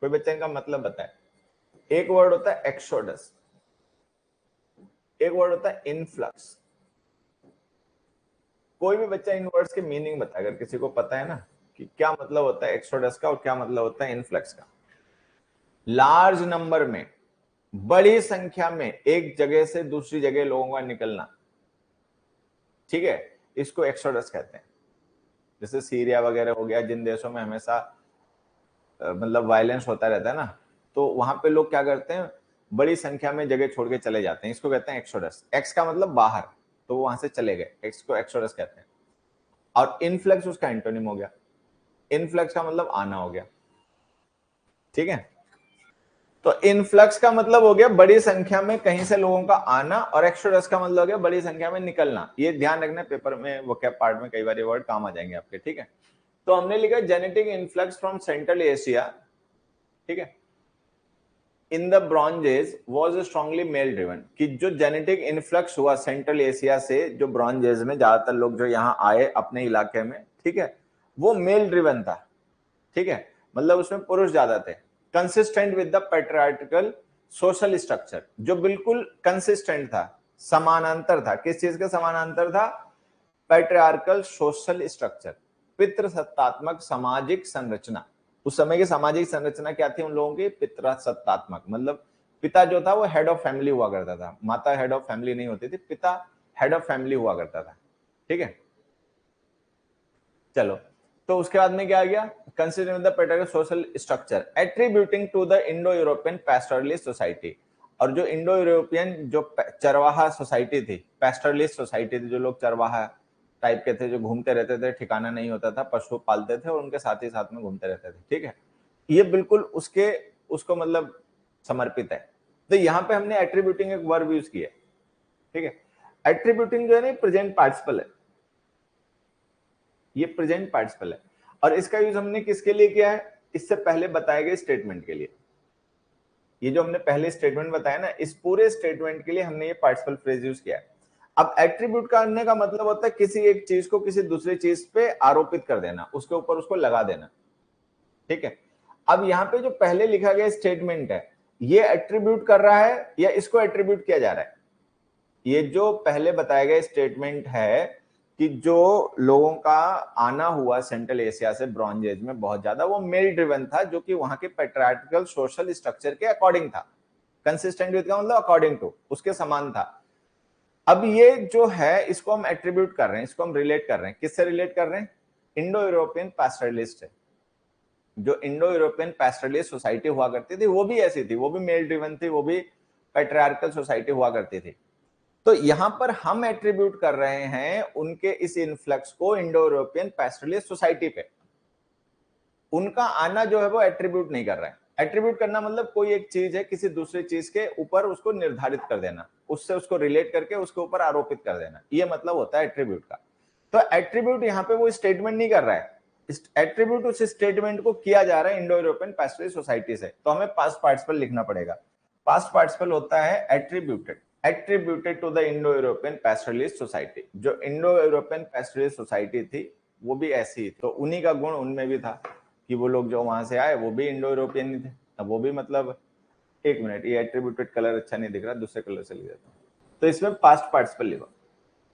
कोई बच्चे इनका मतलब बताए। एक वर्ड होता है एक्सोडस, एक वर्ड होता है इनफ्लक्स। कोई भी बच्चा इन वर्ड्स के मीनिंग बताए, अगर किसी को पता है ना कि क्या मतलब होता है एक्सोडस का और क्या मतलब होता है इनफ्लक्स का। लार्ज नंबर में, बड़ी संख्या में एक जगह से दूसरी जगह लोगों का निकलना, ठीक है, इसको एक्सोडस कहते हैं। जैसे सीरिया वगैरह हो गया, जिन देशों में हमेशा मतलब वायलेंस होता रहता है ना, तो वहां पे लोग क्या करते हैं, बड़ी संख्या में जगह छोड़ के चले जाते हैं, इसको कहते हैं एक्सोडस। एक्स का मतलब बाहर, तो वो वहां से चले गए, एक्स को एक्सोडस कहते हैं। और इनफ्लक्स उसका एंटोनिम हो गया। इनफ्लक्स का मतलब आना हो गया, ठीक है। तो इनफ्लक्स का मतलब हो गया बड़ी संख्या में कहीं से लोगों का आना, और एक्सोडस का मतलब हो गया बड़ी संख्या में निकलना। ये ध्यान रखना, पेपर में वोकैब पार्ट में कई बार ये वर्ड काम आ जाएंगे आपके, ठीक है। तो हमने लिखा genetic influx from central Asia, ठीक है, in the bronze age was strongly male driven. कि जो जेनेटिक इनफ्लक्स हुआ सेंट्रल एशिया से, जो ब्रॉन्ज एज में ज्यादातर लोग जो यहाँ आए अपने इलाके में, ठीक है, वो मेल ड्रिवन था, ठीक है, मतलब उसमें पुरुष ज्यादा थे। Consistent with the patriarchal social structure, जो बिल्कुल कंसिस्टेंट था, समानांतर था। किस चीज का समानांतर था? पैट्रियार्कल सोशल स्ट्रक्चर, पितृसत्तात्मक सामाजिक संरचना। उस समय की सामाजिक संरचना क्या थी उन लोगों की? पितृसत्तात्मक, मतलब पिता जो था वो हेड ऑफ फैमिली हुआ करता था, माता हेड ऑफ फैमिली नहीं होती थी, पिता हेड ऑफ फैमिली हुआ करता था, ठीक है। चलो, तो उसके बाद में क्या आ गया? Considering the patriarchal social structure attributing to the Indo European pastoralist society. और जो इंडो यूरोपियन जो चरवाहा सोसाइटी थी, पैस्टरलिस्ट सोसाइटी थी, जो लोग चरवाहा टाइप के थे, जो घूमते रहते थे, ठिकाना नहीं होता था, पशु पालते थे और उनके साथ ही साथ में घूमते रहते थे, ठीक है, ये बिल्कुल उसको मतलब समर्पित है। तो यहाँ पे हमने एट्रीब्यूटिंग एक वर्ब यूज किया, ठीक है। एट्रीब्यूटिंग जो है ना प्रेजेंट पार्टिसिपल है, ये प्रेजेंट पार्टिसिपल है। और इसका यूज हमने किसके लिए किया है? इससे पहले बताए गए स्टेटमेंट के लिए। ये जो हमने पहले स्टेटमेंट बताया ना, इस पूरे स्टेटमेंट के लिए हमने ये पार्टिसिपल फ्रेज यूज किया है। अब एट्रीब्यूट करने का मतलब होता है किसी एक चीज को किसी दूसरी चीज पे आरोपित कर देना, उसके ऊपर उसको लगा देना, ठीक है। अब यहाँ पे जो पहले लिखा गया स्टेटमेंट है, ये एट्रीब्यूट कर रहा है या इसको एट्रीब्यूट किया जा रहा है? ये जो पहले बताया गया स्टेटमेंट है कि जो लोगों का आना हुआ सेंट्रल एशिया से ब्रॉन्ज एज में बहुत ज्यादा, वो मेल ड्रिवन था, जो कि वहां के पैट्रियार्कल सोशल स्ट्रक्चर के अकॉर्डिंग था। कंसिस्टेंट विद का मतलब अकॉर्डिंग टू, उसके समान था। अब ये जो है इसको हम एट्रीब्यूट कर रहे हैं, इसको हम रिलेट कर रहे हैं। किससे रिलेट कर रहे हैं? इंडो यूरोपियन पैस्टरलिस्ट है। जो इंडो यूरोपियन पैस्टरलिस्ट सोसाइटी हुआ करती थी वो भी ऐसी थी, वो भी मेल ड्रिवन थी, वो भी पैट्रियार्कल सोसाइटी हुआ करती थी। तो यहां पर हम एट्रीब्यूट कर रहे हैं उनके इस इन्फ्लक्स को इंडो यूरोपियन पैस्टरलिस्ट सोसाइटी पे। उनका आना जो है वो एट्रीब्यूट नहीं कर रहे हैं। एट्रीब्यूट करना मतलब कोई एक चीज है किसी दूसरी चीज के ऊपर उसको निर्धारित कर देना, उससे उसको रिलेट करके उसके ऊपर आरोपित कर देना, ये मतलब होता है एट्रीब्यूट का। तो एट्रीब्यूट यहाँ पे वो स्टेटमेंट नहीं कर रहा है, एट्रीब्यूट उस स्टेटमेंट को किया जा रहा है इंडो यूरोपियन पैस्टरलिस्ट सोसाइटी से। तो हमें पास्ट पार्टिसिपल लिखना पड़ेगा। पास्ट पार्टिसिपल होता है attributed, attributed to the Indo European pastoralist society. जो इंडो यूरोपियन पैस्टरलिस्ट सोसाइटी थी वो भी ऐसी ही, तो उन्हीं का गुण उनमें भी था कि वो लोग जो वहां से आए वो भी इंडो यूरोपियन ही थे। अब वो भी मतलब, एक मिनट, ये एट्रीब्यूटेड कलर अच्छा नहीं दिख रहा, दूसरे कलर से लिख देता हूं। तो इसमें पास्ट पार्टिसिपल लिखो,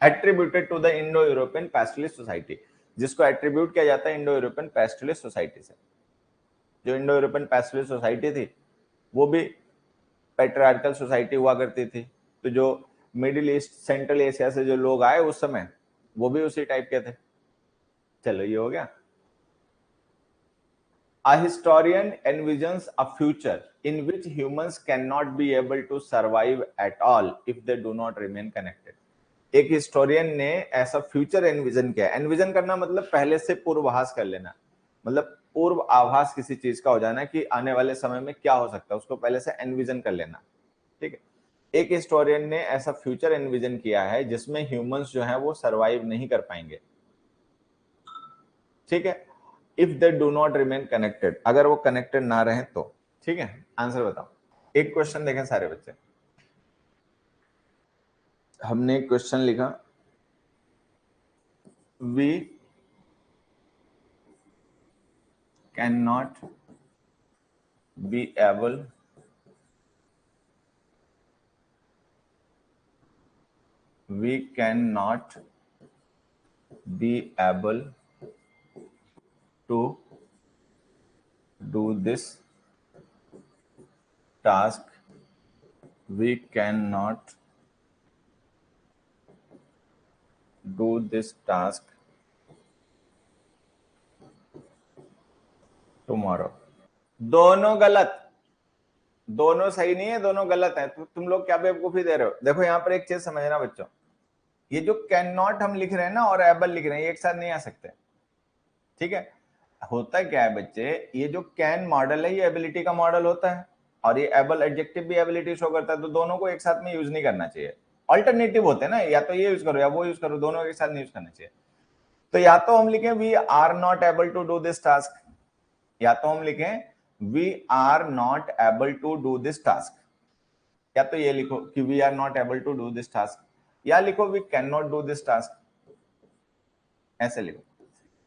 attributed to the Indo European pastoralist society, जिसको एट्रीब्यूट किया जाता है इंडो यूरोपियन पैस्टरलिस्ट सोसाइटी से। जो इंडो यूरोपियन पैस्टरलिस्ट सोसाइटी थी वो भी पैट्रियार्कल सोसाइटी हुआ करती थी। तो जो मिडिल ईस्ट सेंट्रल एशिया से जो लोग आए उस समय, वो भी उसी टाइप के थे। चलो ये हो गया। A historian envisions a future in which humans cannot be able to survive at all if they do not remain connected. एक हिस्टोरियन ने ऐसा फ्यूचर एनविजन किया। एनविजन करना मतलब पहले से पूर्वाभास कर लेना, मतलब पूर्व आभास किसी चीज का हो जाना कि आने वाले समय में क्या हो सकता है, उसको पहले से एनविजन कर लेना। ठीक है, एक हिस्टोरियन ने ऐसा फ्यूचर एनविजन किया है जिसमें ह्यूमंस जो है वो सरवाइव नहीं कर पाएंगे। ठीक है, if they do not remain connected, अगर वो कनेक्टेड ना रहे तो। ठीक है, आंसर बताओ। एक क्वेश्चन देखें सारे बच्चे, हमने एक क्वेश्चन लिखा, we can not be able we cannot be able to do this task, we cannot do this task tomorrow। दोनों गलत, दोनों सही नहीं है, दोनों गलत है। तो तुम लोग क्या बेवकूफी दे रहे हो। देखो यहाँ पर एक चीज समझना बच्चों, ये जो कैन नॉट हम लिख रहे हैं ना और एबल लिख रहे हैं, ये एक साथ नहीं आ सकते। ठीक है, होता क्या है बच्चे, ये जो कैन मॉडल है ये एबिलिटी का मॉडल होता है और ये एबल एडजेक्टिव भी एबिलिटी शो करता है, तो दोनों को एक साथ में यूज नहीं करना चाहिए। ऑल्टरनेटिव होते हैं ना, या तो ये यूज करो या वो यूज करो, दोनों एक साथ नहीं यूज करना चाहिए। तो या तो हम लिखें we are not able to do this task, या तो हम लिखें we are not able to do this task, या तो ये लिखो कि we are not able to do this task, या लिखो we can not do this task, ऐसे लिखो।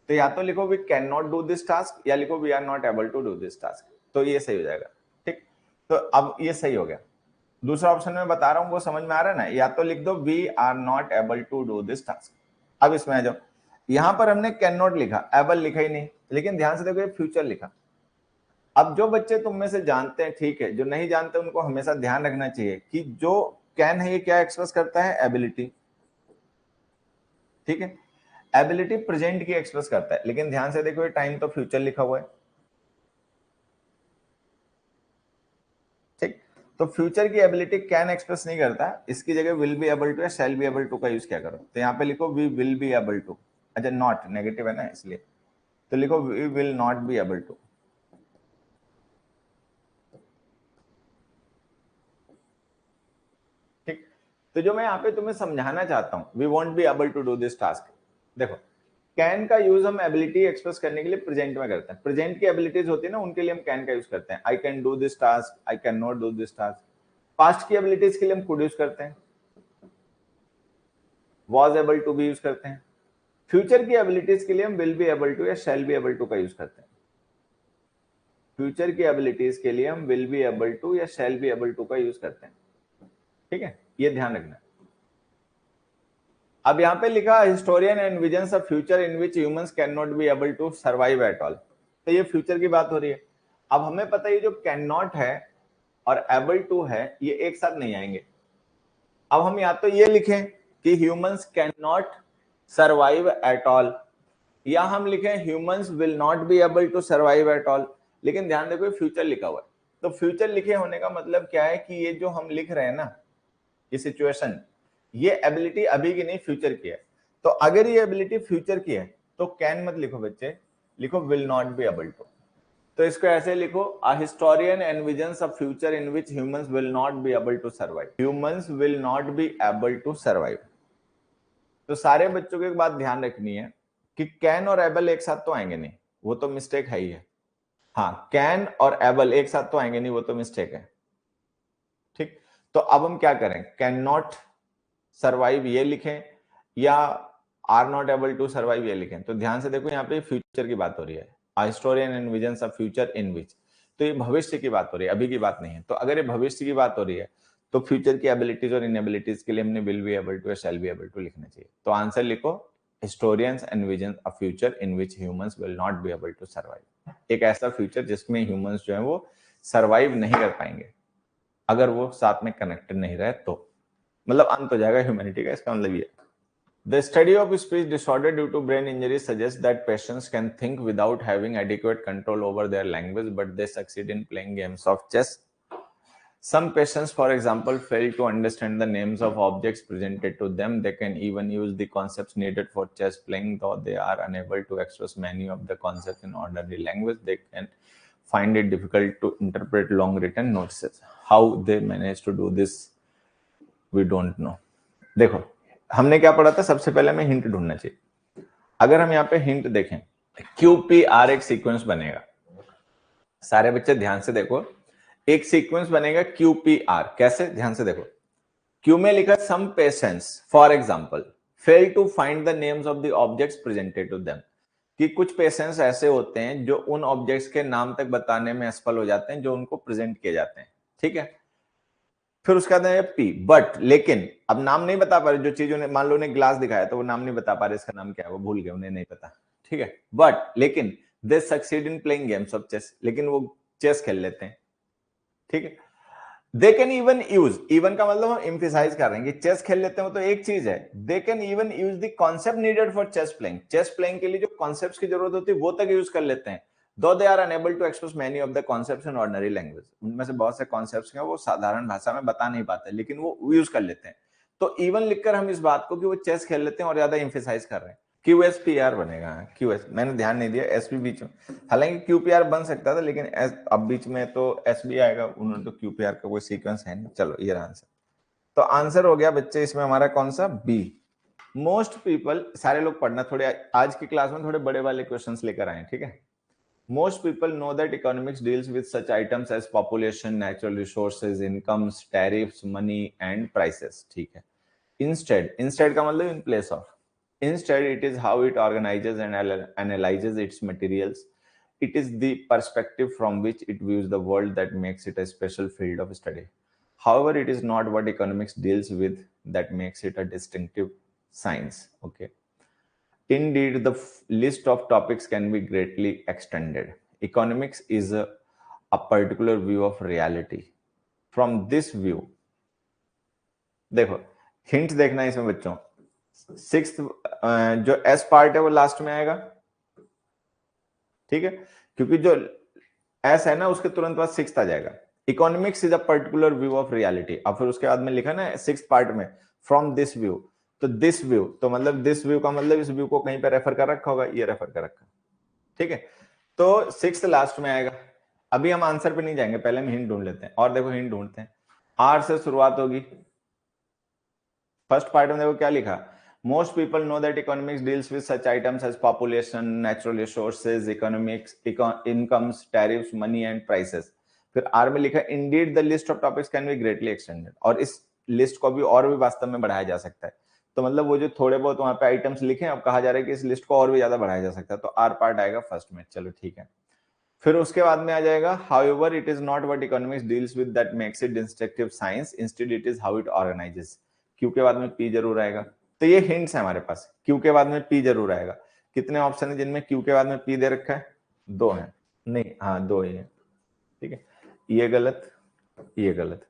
तो या तो लिखो we can not do this task या लिखो we are not able to do this task, तो ये सही हो जाएगा। ठीक, तो अब ये सही हो गया। दूसरा ऑप्शन में बता रहा हूं वो समझ में आ रहा है ना, या तो लिख दो we are not able to do this task. अब इसमें आ जाओ, यहां पर हमने कैन नॉट लिखा, एबल लिखा ही नहीं, लेकिन ध्यान से देखो ये फ्यूचर लिखा। अब जो बच्चे तुम में से जानते हैं ठीक है, जो नहीं जानते उनको हमेशा ध्यान रखना चाहिए कि जो कैन है ये क्या एक्सप्रेस करता है, एबिलिटी। ठीक है, एबिलिटी प्रेजेंट की एक्सप्रेस करता है, लेकिन ध्यान से देखो ये टाइम तो फ्यूचर लिखा हुआ है। ठीक, तो फ्यूचर की एबिलिटी कैन एक्सप्रेस नहीं करता, इसकी जगह विल बी एबल टू या शैल बी एबल टू का यूज क्या करो, तो यहाँ पे लिखो we will be able to. अच्छा, नॉट नेगेटिव है ना इसलिए, तो लिखो we will not be able to. ठीक, तो जो मैं यहाँ पे तुम्हें समझाना चाहता हूं, we won't be able to do this task. देखो कैन का यूज हम एबिलिटी एक्सप्रेस करने के लिए प्रेजेंट में करते हैं, प्रेजेंट की एबिलिटीज होती है ना उनके लिए हम कैन का यूज करते हैं, I can do this task, I can not do this task. Past की एबिलिटीज के लिए हम कुड यूज करते हैं, वॉज एबल टू भी यूज करते हैं। फ्यूचर की एबिलिटीज के लिए हम विल बी एबल टू या शैल बी एबल टू का यूज करते हैं। फ्यूचर की एबिलिटीज के लिए हम विल बी एबल टू या शैल बी एबल टू का यूज करते हैं। ठीक है, ये ध्यान रखना। अब यहाँ पे लिखा historian envisions a future in which humans can not be able to survive at all, तो ये फ्यूचर की बात हो रही है। अब हमें पता है ये जो कैन नॉट है और एबल टू है ये एक साथ नहीं आएंगे। अब हम या तो ये लिखें कि humans can not survive at all, या हम लिखें humans will not be able to survive at all, लेकिन ध्यान देखो फ्यूचर लिखा हुआ है। तो फ्यूचर लिखे होने का मतलब क्या है कि ये जो हम लिख रहे हैं ना, ये सिचुएशन, ये एबिलिटी अभी की नहीं फ्यूचर की है। तो अगर ये एबिलिटी फ्यूचर की है तो कैन मत लिखो बच्चे, लिखो will not be able to. तो इसको ऐसे लिखो, a historian envisions a future in which humans will not be able to survive, humans will not be able to survive. तो सारे बच्चों को एक बात ध्यान रखनी है कि कैन और एबल एक साथ तो आएंगे नहीं, वो तो मिस्टेक है ही है। हाँ, कैन और एबल एक साथ तो आएंगे नहीं, वो तो मिस्टेक है। ठीक, तो अब हम क्या करें, कैन नॉट सर्वाइव ये लिखें या are not able to survive ये लिखें। तो ध्यान से देखो यहाँ पे फ्यूचर की बात हो रही है, आ historian envisions a future in विच, तो ये भविष्य की बात हो रही है, अभी की बात नहीं है। तो अगर ये भविष्य की बात हो रही है तो फ्यूचर की एबिलिटीज और इनएबिलिटीज के लिए हमने विल बी एबल टू या शैल बी एबल टू लिखना चाहिए। तो आंसर लिखो historians envision a future in which humans will not be able to survive, एक ऐसा फ्यूचर जिसमें ह्यूमंस जो है वो सर्वाइव नहीं कर पाएंगे अगर वो साथ में कनेक्टेड नहीं रहे, तो मतलब अंत हो जाएगा ह्यूमैनिटी का, इसका मतलब ये। The study of speech disorder due to brain injury suggests that patients can think without having adequate control over their language, but they succeed in playing games of chess. Some patients, for example, fail to understand the names of objects presented to them. They can even use the concepts needed for chess playing, though they are unable to express many of the concepts in ordinary language. They can find it difficult to interpret long written notices. How they manage to do this, we don't know. देखो, हमने क्या पढ़ा था? सबसे पहले हमें hint ढूंढना चाहिए। अगर हम यहाँ पे हिंट देखें, QPR एक सीक्वेंस बनेगा। सारे बच्चे ध्यान से देखो, एक सीक्वेंस बनेगा QPR। कैसे? ध्यान से देखो। क्यू में लिखा some patients for example fail to find the names of the objects presented to them, कि कुछ पेशेंट्स ऐसे होते हैं जो उन ऑब्जेक्ट्स के नाम तक बताने में असफल हो जाते हैं जो उनको प्रेजेंट किए जाते हैं। ठीक है, फिर उसका है P, बट लेकिन अब नाम नहीं बता पा रहे। जो चीज उन्हें, मान लो उन्हें ग्लास दिखाया तो वो नाम नहीं बता पा रहे इसका नाम क्या है, वो भूल गए, उन्हें नहीं पता। ठीक है, बट लेकिन they succeed in playing games of chess, लेकिन वो चेस खेल लेते हैं। ठीक है, they can even use, even का मतलब हम एम्फेसाइज कर रहे हैं कि चेस खेल लेते हैं, वो तो एक चीज है। They can even use the concept needed for chess playing, chess playing के लिए जो कॉन्सेप्ट्स की जरूरत होती है वो तक यूज कर लेते हैं। Though they are unable to express many of the concepts in ordinary language, उनमें से बहुत से कॉन्सेप्ट्स हैं वो साधारण भाषा में बता नहीं पाते, लेकिन वो यूज कर लेते हैं। तो इवन लिखकर हम इस बात को कि वो चेस खेल लेते हैं और ज्यादा एम्फेसाइज कर रहे हैं। QSPR बनेगा। QS मैंने ध्यान नहीं दिया, SP बीच में, हालांकि QPR बन सकता था, लेकिन अब बीच में तो SB आएगा। उन्होंने तो QPR का कोई सीक्वेंस है नहीं। चलो ये आंसर, तो आंसर हो गया बच्चे इसमें हमारा कौन सा? B। मोस्ट पीपल, सारे लोग पढ़ना, थोड़े आज की क्लास में थोड़े बड़े वाले क्वेश्चंस लेकर आए। ठीक है, most people know that economics deals with such items as population, natural resources, incomes, tariffs, money and prices। ठीक है, instead का मतलब in place of, instead it is how it organizes and analyzes its materials. It is the perspective from which it views the world that makes it a special field of study. However, it is not what economics deals with that makes it a distinctive science. Okay, indeed, the list of topics can be greatly extended. Economics is a particular view of reality. From this view, देखो hint देखना है इसमें बच्चों। Sixth जो S part है वो last में आएगा। ठीक है, क्योंकि जो S है ना उसके तुरंत बाद सिक्स्थ आ जाएगा। Economics is a particular view of reality. अब फिर उसके बाद में लिखा ना सिक्स्थ पार्ट में फ्रॉम दिस व्यू, तो दिस व्यू, तो मतलब दिस व्यू का मतलब इस व्यू को कहीं पे रेफर कर रखा होगा, ये रेफर कर रखा। ठीक है, तो सिक्स्थ लास्ट में आएगा। अभी हम आंसर पे नहीं जाएंगे, पहले हम हिंट ढूंढ लेते हैं। और देखो हिंट ढूंढते हैं, R से शुरुआत होगी। फर्स्ट पार्ट में देखो क्या लिखा, most people know that economics deals with such items as population, natural resources, economics, incomes, tariffs, money and prices. फिर R में लिखा indeed the list of topics can be greatly extended, और इस list को भी और भी वास्तव में बढ़ाया जा सकता है। तो मतलब वो जो थोड़े बहुत वहां पे आइटम्स लिखे हैं, अब कहा जा रहा है कि इस लिस्ट को और भी ज्यादा बढ़ाया जा सकता है। तो R पार्ट आएगा फर्स्ट में। चलो ठीक है, फिर उसके बाद में आ जाएगा however it is not what economics deals with that makes it instructive science, instead it is how it organises. Q के बाद में P जरूर आएगा। तो ये हिंट्स है हमारे पास, क्यू के बाद में P जरूर आएगा। कितने ऑप्शन है जिनमें क्यू के बाद में P दे रखा है? 2 है, नहीं हाँ 2 ही है। ठीक है, ये गलत, ये गलत।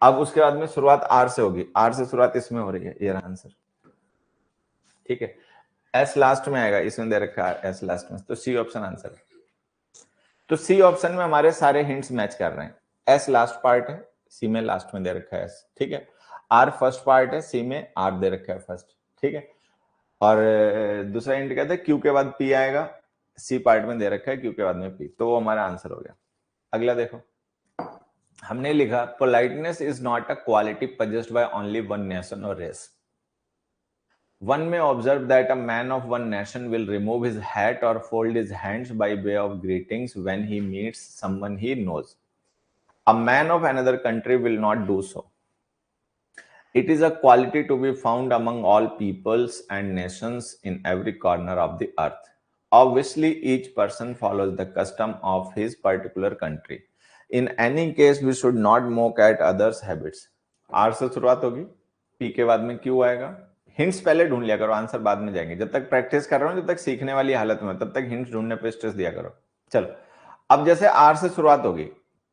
अब उसके बाद में शुरुआत R से होगी, R से शुरुआत इसमें हो रही है, ये रहा आंसर। ठीक है, S लास्ट में आएगा, इसमें दे रखा है S लास्ट में, तो C ऑप्शन आंसर है। तो C ऑप्शन में हमारे सारे हिंट्स मैच कर रहे हैं। S लास्ट पार्ट है, C में लास्ट में दे रखा है S। ठीक है, R फर्स्ट पार्ट है, C में R दे रखा है फर्स्ट। ठीक है, और दूसरा हिंट कहते हैं Q के बाद P आएगा, C पार्ट में दे रखा है Q के बाद में P, तो वो हमारा आंसर हो गया। अगला देखो, हमने लिखा politeness is not a quality possessed by only one nation or race. One may observe that a man of one nation will remove his hat or fold his hands by way of greetings when he meets someone he knows. A man of another country will not do so. It is a quality to be found among all peoples and nations in every corner of the earth. Obviously, each person follows the custom of his particular country. In any case, we should not mock at others' habits. R से शुरुआत होगी, P के बाद में Q आएगा। Hints पहले ढूंढ लिया करो, आंसर बाद में जाएंगे। जब तक प्रैक्टिस कर रहा हूं, जब तक सीखने वाली हालत में, तब तक हिंट्स ढूंढने पे स्ट्रेस दिया करो। चलो, अब जैसे R से शुरुआत होगी,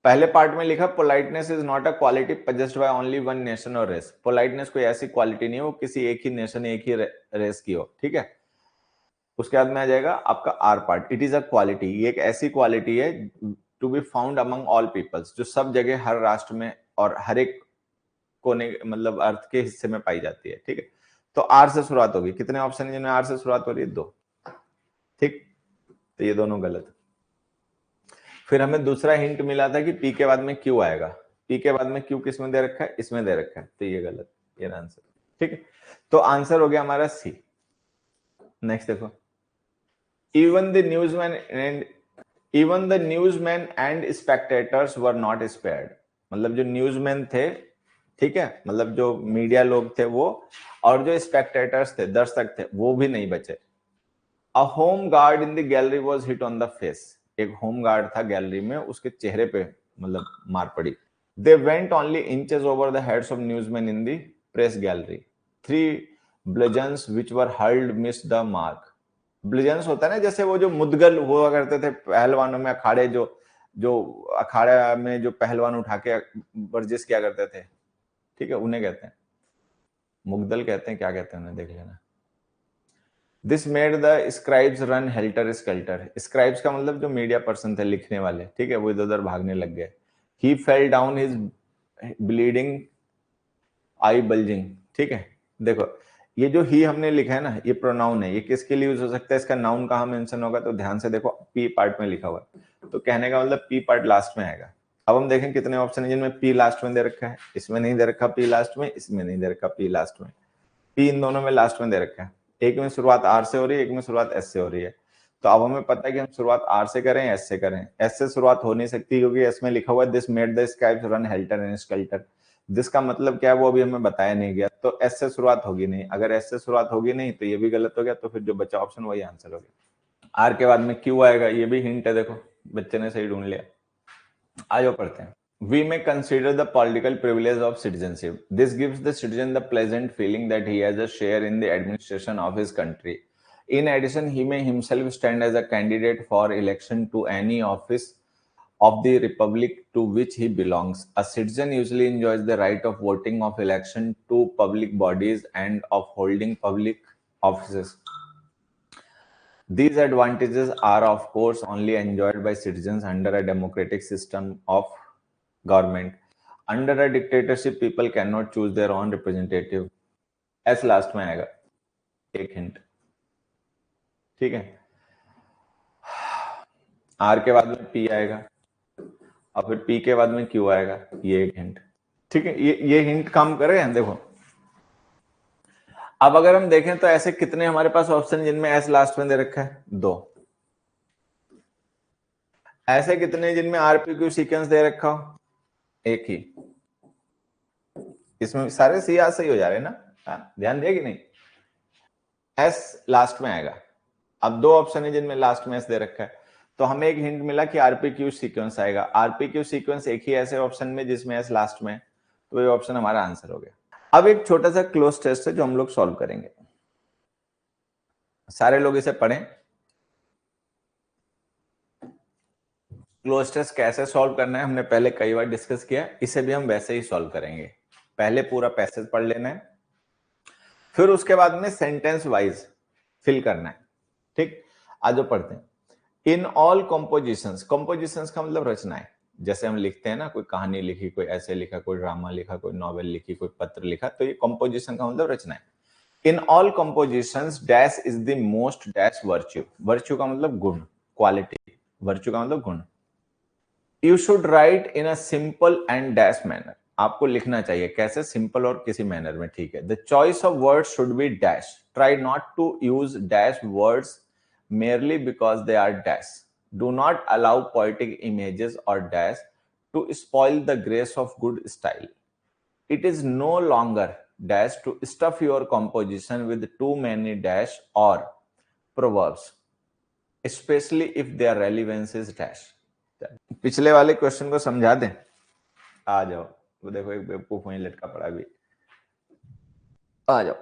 पहले पार्ट में लिखा politeness is not a quality possessed by only one nation or race. Politeness कोई ऐसी क्वालिटी नहीं है वो किसी एक ही नेशन, एक ही रेस की हो। ठीक है, उसके बाद में आ जाएगा आपका R part, it is a quality, ये एक ऐसी क्वालिटी है to be found among all peoples, जो सब जगह हर राष्ट्र में और हर एक कोने मतलब अर्थ के हिस्से में पाई जाती है। ठीक है, तो आर से शुरुआत होगी। कितने ऑप्शन है जिनमें आर से शुरुआत हो रही है? 2। ठीक, तो ये दोनों गलत। फिर हमें दूसरा हिंट मिला था कि पी के बाद में क्यू आएगा। पी के बाद में क्यू किस में दे रखा है? इसमें दे रखा है, तो ये गलत, ये आंसर। ठीक है, तो आंसर हो गया हमारा सी। नेक्स्ट देखो, even the newsman and spectators were not spared. मतलब जो न्यूज़मैन थे, ठीक है, मतलब जो मीडिया लोग थे वो, और जो स्पेक्टेटर्स थे, दर्शक थे, वो भी नहीं बचे। A home guard in the gallery was hit on the face. एक होम गार्ड था गैलरी में, उसके चेहरे पे मतलब मार पड़ी। They went only inches over the heads of newsman in the press gallery. 3 bludgeons which were hurled missed the mark। Bludgeons होता है ना, जैसे वो जो मुदगल हुआ करते थे पहलवानों में, अखाड़े जो अखाड़ा में जो पहलवान उठा के वर्जिश किया करते थे, ठीक है, उन्हें कहते हैं मुगदल, कहते हैं, क्या कहते हैं उन्हें, देख लेना। This made the scribes run helter skeletal. Scribes का मतलब जो मीडिया पर्सन थे, लिखने वाले, ठीक है, वो इधर उधर भागने लग गए। ही फेल डाउन हिज ब्लीडिंग आई बल्जिंग। ठीक है, देखो ये जो ही हमने लिखा है ना, ये प्रोनाउन है, ये किसके लिए यूज हो सकता है? इसका नाउन कहाँ मेंशन होगा? तो ध्यान से देखो, पी पार्ट में लिखा हुआ है, तो कहने का मतलब पी पार्ट लास्ट में आएगा। अब हम देखें कितने ऑप्शन है जिनमें पी लास्ट में दे रखा है। इसमें नहीं दे रखा पी लास्ट में, इसमें नहीं दे रखा पी लास्ट में, पी इन दोनों में लास्ट में दे रखा है। एक में शुरुआत आर से हो रही है, एक में शुरुआत एस से हो रही है। तो अब हमें पता है कि हम शुरुआत आर से करें, एस से करें। एस से शुरुआत हो नहीं सकती क्योंकि एस में लिखा हुआ है this made the scribes run helter and skeletal. This का मतलब क्या है वो अभी हमें बताया नहीं गया, तो एस से शुरुआत होगी नहीं। अगर एस से शुरुआत होगी नहीं तो ये भी गलत हो गया, तो फिर जो बचा ऑप्शन वही आंसर हो गया। आर के बाद में क्यू आएगा, ये भी हिंट है, देखो बच्चे ने सही ढूंढ लिया। आगे पढ़ते हैं। We may consider the political privilege of citizenship. This gives the citizen the pleasant feeling that he has a share in the administration of his country. In addition, he may himself stand as a candidate for election to any office of the republic to which he belongs. A citizen usually enjoys the right of voting, of election to public bodies, and of holding public offices. These advantages are, of course, only enjoyed by citizens under a democratic system of government. Under a dictatorship, people cannot choose their own representative. S last में आएगा, एक hint. ठीक है, are के बाद में P आएगा और फिर पी के बाद में क्यू आएगा, ये एक हिंट। ठीक है, ये हिंट काम कर रहे हैं। देखो अब अगर हम देखें तो ऐसे कितने हमारे पास ऑप्शन जिनमें एस लास्ट में दे रखा है? 2। ऐसे कितने जिनमें आरपीक्यू सीक्वेंस दे रखा हो? एक ही। इसमें सारे सी आज सही हो जा रहे हैं ना, ध्यान दिया कि नहीं? एस लास्ट में आएगा। अब 2 ऑप्शन है जिनमें लास्ट में एस दे रखा है, तो हमें एक हिंट मिला कि आरपीक्यू सीक्वेंस आएगा। आरपीक्यू सीक्वेंस एक ही ऐसे ऑप्शन में जिसमें एस लास्ट में, तो ये ऑप्शन हमारा आंसर हो गया। अब एक छोटा सा क्लोज टेस्ट है जो हम लोग सॉल्व करेंगे। सारे लोग इसे पढ़ें। क्लोज टेस्ट कैसे सॉल्व करना है हमने पहले कई बार डिस्कस किया, इसे भी हम वैसे ही सॉल्व करेंगे। पहले पूरा पैसेज पढ़ लेना है, फिर उसके बाद में सेंटेंस वाइज फिल करना है। ठीक, आज पढ़ते हैं। इन ऑल कॉम्पोजिशंस, कॉम्पोजिशंस का मतलब रचनाएं, जैसे हम लिखते हैं ना, कोई कहानी लिखी, कोई ऐसे लिखा, कोई ड्रामा लिखा, कोई नॉवेल लिखी, कोई पत्र लिखा, तो ये कॉम्पोजिशन का मतलब रचनाएं। In all compositions dash is the most dash virtue. Virtue का मतलब गुण, क्वालिटी, वर्च्यू का मतलब गुण। You should write in a simple and dash manner. आपको लिखना चाहिए कैसे? सिंपल और किसी मैनर में, ठीक है। The choice of words should be dash. Try not to use dash words merely because they are dash. Do not allow poetic images or dash to spoil the grace of good style. It is no longer dash to stuff your composition with too many dash or proverbs, especially if their relevance is dash. पिछले वाले question को समझा दें, आ जाओ। वो देखो एक बेवकूफ वहीं लटका पड़ा भी, आ जाओ।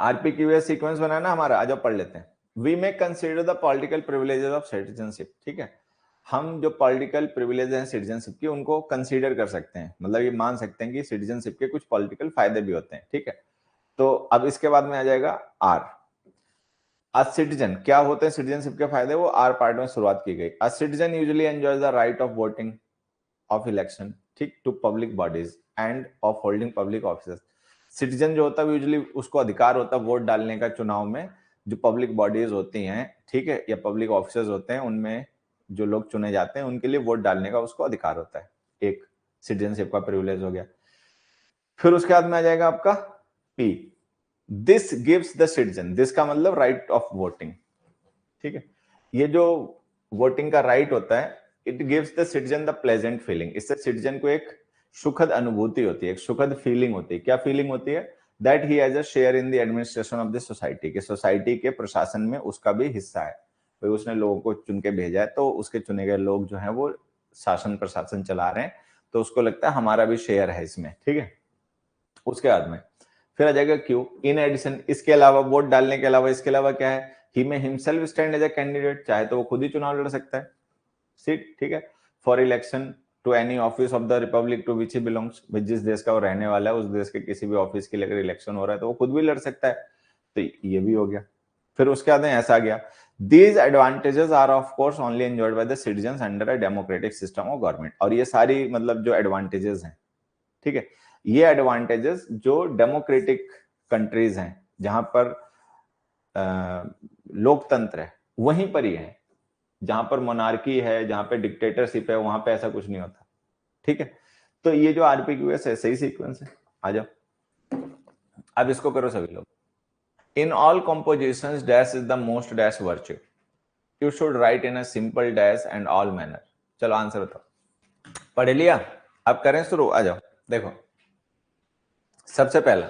आरपीक्यू सीक्वेंस बनाना हमारा, आ जाओ पढ़ लेते हैं। We may consider the political privileges of citizenship। ठीक है, हम जो पॉलिटिकल प्रिविलेज हैं सिटीजनशिप की, उनको कंसीडर कर सकते हैं, मतलब ये मान सकते हैं कि सिटीजनशिप के कुछ पॉलिटिकल फायदे भी होते हैं। ठीक है, तो अब इसके बाद में आ जाएगा आर। अ सिटीजन, क्या होते हैं सिटीजनशिप के फायदे, वो आर पार्ट में शुरुआत की गई। A citizen usually enjoys the right of voting of election, ठीक, to public bodies and of holding public office. Citizen जो होता है यूजुअली उसको अधिकार होता है वोट डालने का चुनाव में, जो पब्लिक बॉडीज होती हैं, ठीक है, या पब्लिक ऑफिसर्स होते हैं, उनमें जो लोग चुने जाते हैं उनके लिए वोट डालने का उसको अधिकार होता है। एक सिटीजनशिप का प्रिविलेज हो गया। फिर उसके बाद में आ जाएगा आपका P, this gives the citizen, this का मतलब राइट ऑफ वोटिंग, ठीक है, ये जो वोटिंग का राइट होता है, it gives the citizen the pleasant feeling, इससे सिटीजन को एक सुखद अनुभूति होती है, एक सुखद फीलिंग होती है। क्या फीलिंग होती है? That he has a share in the administration of the society, के सोसाइटी के प्रशासन में उसका भी हिस्सा है। भाई उसने लोगों को चुन के भेजा है, तो उसके चुने गए लोग जो हैं वो शासन प्रशासन चला रहे हैं, तो उसको लगता है हमारा भी शेयर है इसमें, ठीक है। उसके बाद में फिर आ जाएगा क्यू, इन एडिशन, इसके अलावा वोट डालने के अलावा इसके अलावा क्या है, he may himself stand as a candidate, चाहे तो वो खुद ही चुनाव लड़ सकता है, सीट, ठीक है, for election to any office of the republic to which he belongs, जिस देश का वो रहने वाला है उस देश के किसी भी ऑफिस के लिए अगर इलेक्शन हो रहा है तो वो खुद भी लड़ सकता है, तो ये भी हो गया। फिर उसके बाद ऐसा आ गया, these advantages are of course only enjoyed by the citizens under a democratic system of government, और ये सारी मतलब जो एडवांटेजेस हैं, ठीक है, ये एडवांटेजेस जो डेमोक्रेटिक कंट्रीज हैं जहां पर लोकतंत्र है वहीं पर ही है, जहां पर मोनार्की है, जहां पे डिक्टेटरशिप है, वहां पे ऐसा कुछ नहीं होता, ठीक है। तो ये जो आरपीक्यूएस है सही सीक्वेंस है। आ जाओ, अब इसको करो सभी लोग। In all compositions dash is the most dash virtue, you should write in a simple dash and all manner. चलो आंसर बताओ, पढ़ लिया? अब करें शुरू, आ जाओ। देखो सबसे पहला,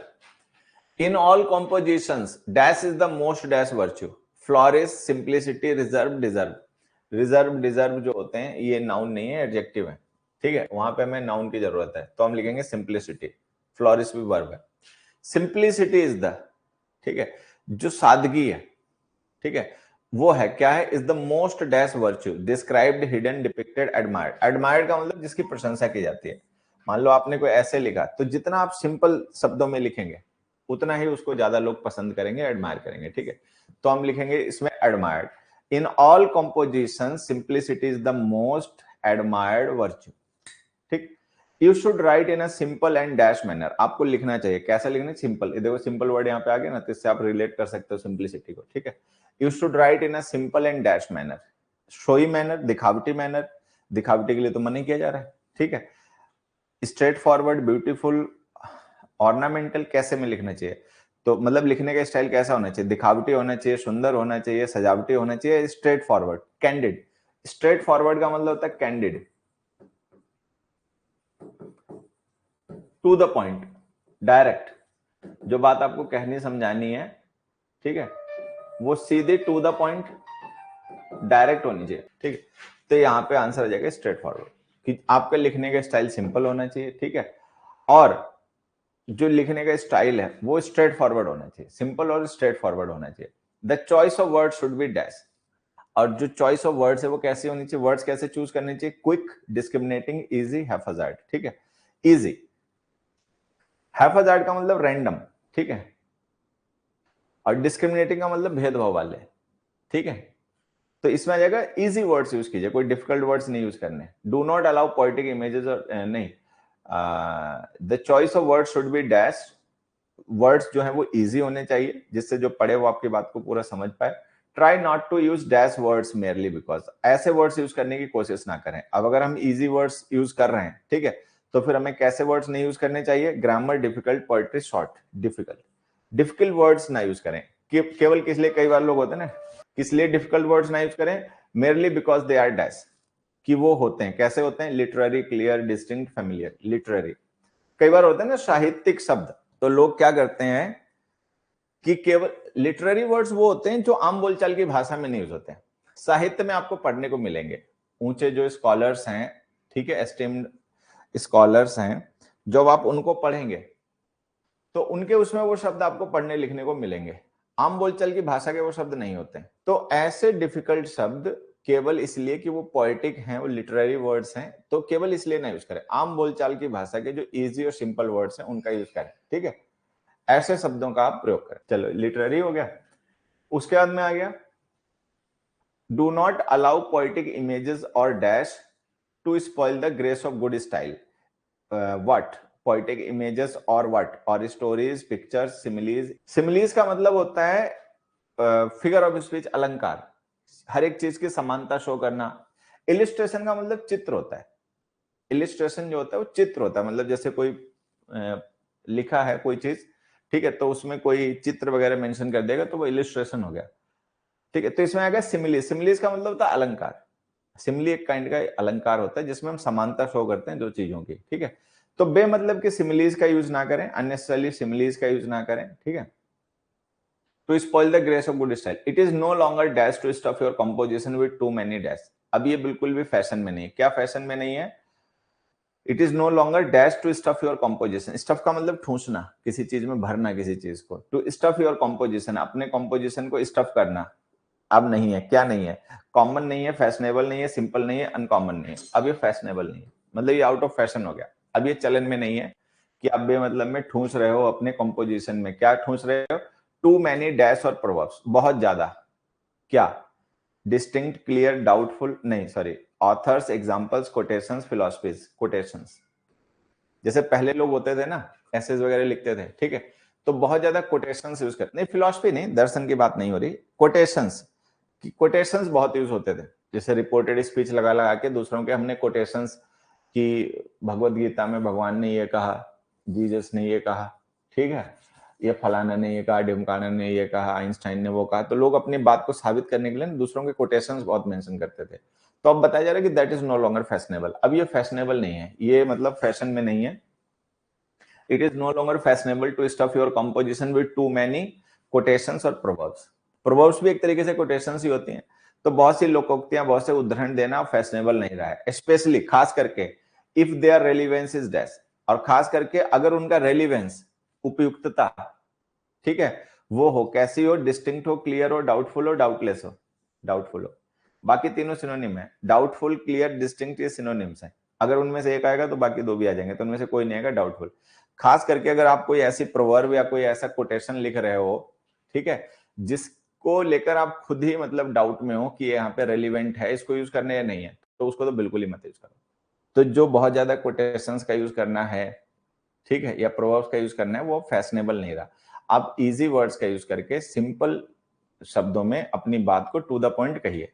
in all compositions dash is the most dash virtue, flourish, simplicity, reserve, deserve. Reserve deserve जो होते हैं ये नाउन नहीं है, एडजेक्टिव है, ठीक है, वहां पे हमें नाउन की जरूरत है, तो हम लिखेंगे सिंप्लिसिटी। फ्लोरिश भी वर्ब है। सिंप्लिसिटी इज द, ठीक है, जो सादगी है, ठीक है, वो है क्या है, is the most dash virtue described, hidden, depicted, admired. Admired का मतलब जिसकी प्रशंसा की जाती है। मान लो आपने कोई ऐसे लिखा, तो जितना आप सिंपल शब्दों में लिखेंगे उतना ही उसको ज्यादा लोग पसंद करेंगे, एडमायर करेंगे, ठीक है। तो हम लिखेंगे इसमें admired. In all composition simplicity is the most admired virtue, ठीक। You should write in a simple and dash manner, आपको लिखना चाहिए कैसा लिखना, सिंपल। देखो सिंपल वर्ड यहाँ पे आ गया ना, तो इससे आप रिलेट कर सकते हो सिंप्लिसिटी को, ठीक है। You should write in a simple and dash manner, showy manner, दिखावटी मैनर, दिखावटी के लिए तो मना किया जा रहा है, ठीक है। स्ट्रेट फॉरवर्ड, ब्यूटीफुल, ऑर्नामेंटल, कैसे में लिखना चाहिए, तो मतलब लिखने का स्टाइल कैसा होना चाहिए, दिखावटी होना चाहिए, सुंदर होना चाहिए, सजावटी होना चाहिए, straight forward, candid. Straight forward का मतलब होता है candid, to the point, direct, जो बात आपको कहनी समझानी है, ठीक है, वो सीधे टू द पॉइंट डायरेक्ट होनी चाहिए, ठीक है। तो यहां पे आंसर आ जाएगा स्ट्रेट फॉरवर्ड, कि आपका लिखने का स्टाइल सिंपल होना चाहिए, ठीक है, और जो लिखने का स्टाइल है वो स्ट्रेट फॉरवर्ड होना चाहिए, सिंपल और स्ट्रेट फॉरवर्ड होना चाहिए। The choice of word should be dash, और जो चॉइस ऑफ वर्ड्स है वो कैसी होनी चाहिए, वर्ड्स कैसे चूज करने चाहिए, क्विक, डिस्क्रिमिनेटिंग, इजी, हैफाजार्ड, ठीक है। इजी, हैफाजार्ड का मतलब रैंडम, ठीक है, और डिस्क्रिमिनेटिंग का मतलब भेदभाव वाले, ठीक है। तो इसमें आ जाएगा इजी वर्ड्स यूज कीजिए, कोई डिफिकल्ट वर्ड्स नहीं यूज करने। Do not allow poetic images, और नहीं, the choice of word should be dash, words जो है वो इजी होने चाहिए जिससे जो पढ़े वो आपकी बात को पूरा समझ पाए। Try not to use dash words merely because, ऐसे वर्ड्स यूज करने की कोशिश ना करें। अब अगर हम इजी वर्ड्स यूज कर रहे हैं, ठीक है, तो फिर हमें कैसे वर्ड्स नहीं यूज करने चाहिए, grammar difficult, poetry short, difficult, difficult words ना यूज करें। केवल किस लिए, कई बार लोग होते हैं ना, किस लिए डिफिकल्ट वर्ड्स ना यूज करें, merely because they are dash, कि वो होते हैं, कैसे होते हैं, literary, clear, distinct, familiar. Literary, कई बार होते हैं ना साहित्यिक शब्द, तो लोग क्या करते हैं कि केवल लिटरेरी वर्ड्स वो होते हैं जो आम बोलचाल की भाषा में नहीं यूज होते हैं, साहित्य में आपको पढ़ने को मिलेंगे। ऊंचे जो स्कॉलर्स हैं, ठीक है, एस्टीम्ड स्कॉलर्स हैं, जब आप उनको पढ़ेंगे तो उनके उसमें वो शब्द आपको पढ़ने लिखने को मिलेंगे, आम बोलचाल की भाषा के वो शब्द नहीं होते हैं। तो ऐसे डिफिकल्ट शब्द केवल इसलिए कि वो पोएटिक हैं, वो लिटरेरी वर्ड्स हैं, तो केवल इसलिए ना यूज करें। आम बोलचाल की भाषा के जो इजी और सिंपल वर्ड्स हैं उनका यूज करें, ठीक है, ऐसे शब्दों का आप प्रयोग करें। चलो लिटरेरी हो गया। उसके बाद में आ गया do not allow poetic images और dash to spoil the grace of good style. What poetic images और व्हाट और स्टोरीज पिक्चर्स सिमिलीज. सिमिलीज का मतलब होता है फिगर ऑफ स्पीच, अलंकार, हर एक चीज की समानता शो करना. इलिस्ट्रेशन का मतलब चित्र होता है. इलिस्ट्रेशन जो होता है वो चित्र होता है, मतलब जैसे कोई लिखा है कोई चीज, ठीक है, तो उसमें कोई चित्र वगैरह मेंशन कर देगा तो वो इलिस्ट्रेशन हो गया. ठीक है, तो इसमें आ गया सिमिलीज. सिमिलीज का मतलब होता है अलंकार. सिमिली एक काइंड का अलंकार होता है जिसमें हम समानता शो करते हैं दो चीजों की. ठीक है, तो बे मतलब कि सिमिलीज का यूज ना करें, अननेसेसरली सिमिलीज का यूज ना करें. ठीक है, to spoil the grace of good style. It is no longer dash to stuff your composition with too many dash. अब ये बिल्कुल भी फैशन में नहीं है. क्या फैशन में नहीं है? It is no longer dash to stuff your composition. Stuff का मतलब ठूंसना, किसी चीज में भरना किसी चीज को. टू स्टफ योर कॉम्पोजिशन, अपने कॉम्पोजिशन को स्टफ करना, अब नहीं है. क्या नहीं है? कॉमन नहीं है, फैशनेबल नहीं है, सिंपल नहीं है, अनकॉमन नहीं है. अब ये फैशनेबल नहीं है, मतलब ये आउट ऑफ फैशन हो गया. अब ये चलन में नहीं है कि आप बेमतलब में ठूंस रहे हो अपने कॉम्पोजिशन में. क्या ठूंस रहे हो? टू मैनी डैश और प्रोवर्ब्स, बहुत ज्यादा. क्या? डिस्टिंक्ट, क्लियर, डाउटफुल, नहीं sorry, authors, examples, quotations, philosophies. Quotations जैसे पहले लोग होते थे ना, एसेज वगैरह लिखते थे, ठीक है, तो बहुत ज्यादा कोटेशंस यूज करते. नहीं, फिलॉसफी नहीं, दर्शन की बात नहीं हो रही, कोटेशंस. कोटेशंस बहुत यूज होते थे. जैसे रिपोर्टेड स्पीच लगा लगा के दूसरों के हमने कोटेशंस की, भगवत गीता में भगवान ने ये कहा, जीसस ने ये कहा, ठीक है, ये फलाना ने ये कहा, डिमकाना ने ये कहा, आइंस्टाइन ने वो कहा. तो लोग अपनी बात को साबित करने के लिए दूसरों के कोटेशंस बहुत मेंशन करते थे. तो अब बताया जा रहा है कि that is no longer fashionable. अब ये फैशनेबल नहीं है, ये मतलब फैशन में नहीं है. It is no longer fashionable to stuff your composition with too many quotations और प्रोवर्ब्स. प्रोवर्ब्स भी एक तरीके से कोटेशंस ही होती हैं. तो बहुत सी लोकोक्तियां, बहुत से उदाहरण देना फैशनेबल नहीं रहा है. स्पेशली, खास करके, if there relevance is dash, और खास करके अगर उनका रेलिवेंस, उपयुक्तता, ठीक है, वो हो. कैसी हो? डिस्टिंक्ट हो, क्लियर हो, डाउटफुल हो, डाउटलेस हो. डाउटफुल हो. बाकी तीनों सिनोनिम है. डाउटफुल, क्लियर, डिस्टिंक्ट ये सिनोनिम्स हैं. अगर उनमें से एक आएगा तो बाकी दो भी आ जाएंगे, तो उनमें से कोई नहीं आएगा डाउटफुल. खास करके अगर आप कोई ऐसी प्रोवर्ब या कोई ऐसा कोटेशन लिख रहे हो, ठीक है, जिसको लेकर आप खुद ही मतलब डाउट में हो कि ये यहाँ पे रेलिवेंट है, इसको यूज करने या नहीं है, तो उसको तो बिल्कुल ही मत यूज करो. तो जो बहुत ज्यादा कोटेशंस का यूज करना है, ठीक है, या प्रोवर्ब्स का यूज करना है, वो फैशनेबल नहीं रहा. आप इजी वर्ड्स का यूज करके सिंपल शब्दों में अपनी बात को टू द पॉइंट कहिए.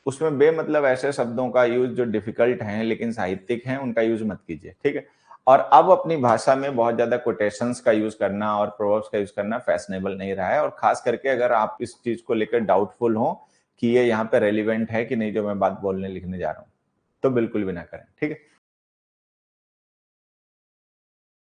उसमें बेमतलब ऐसे शब्दों का यूज जो डिफिकल्ट हैं लेकिन साहित्यिक हैं, उनका यूज मत कीजिए. ठीक है, और अब अपनी भाषा में बहुत ज्यादा कोटेशंस का यूज करना और प्रोवर्ब्स का यूज करना फैशनेबल नहीं रहा है. और खास करके अगर आप इस चीज को लेकर डाउटफुल हो कि ये यहाँ पे रेलिवेंट है कि नहीं जो मैं बात बोलने लिखने जा रहा हूँ, तो बिल्कुल भी ना करें. ठीक है.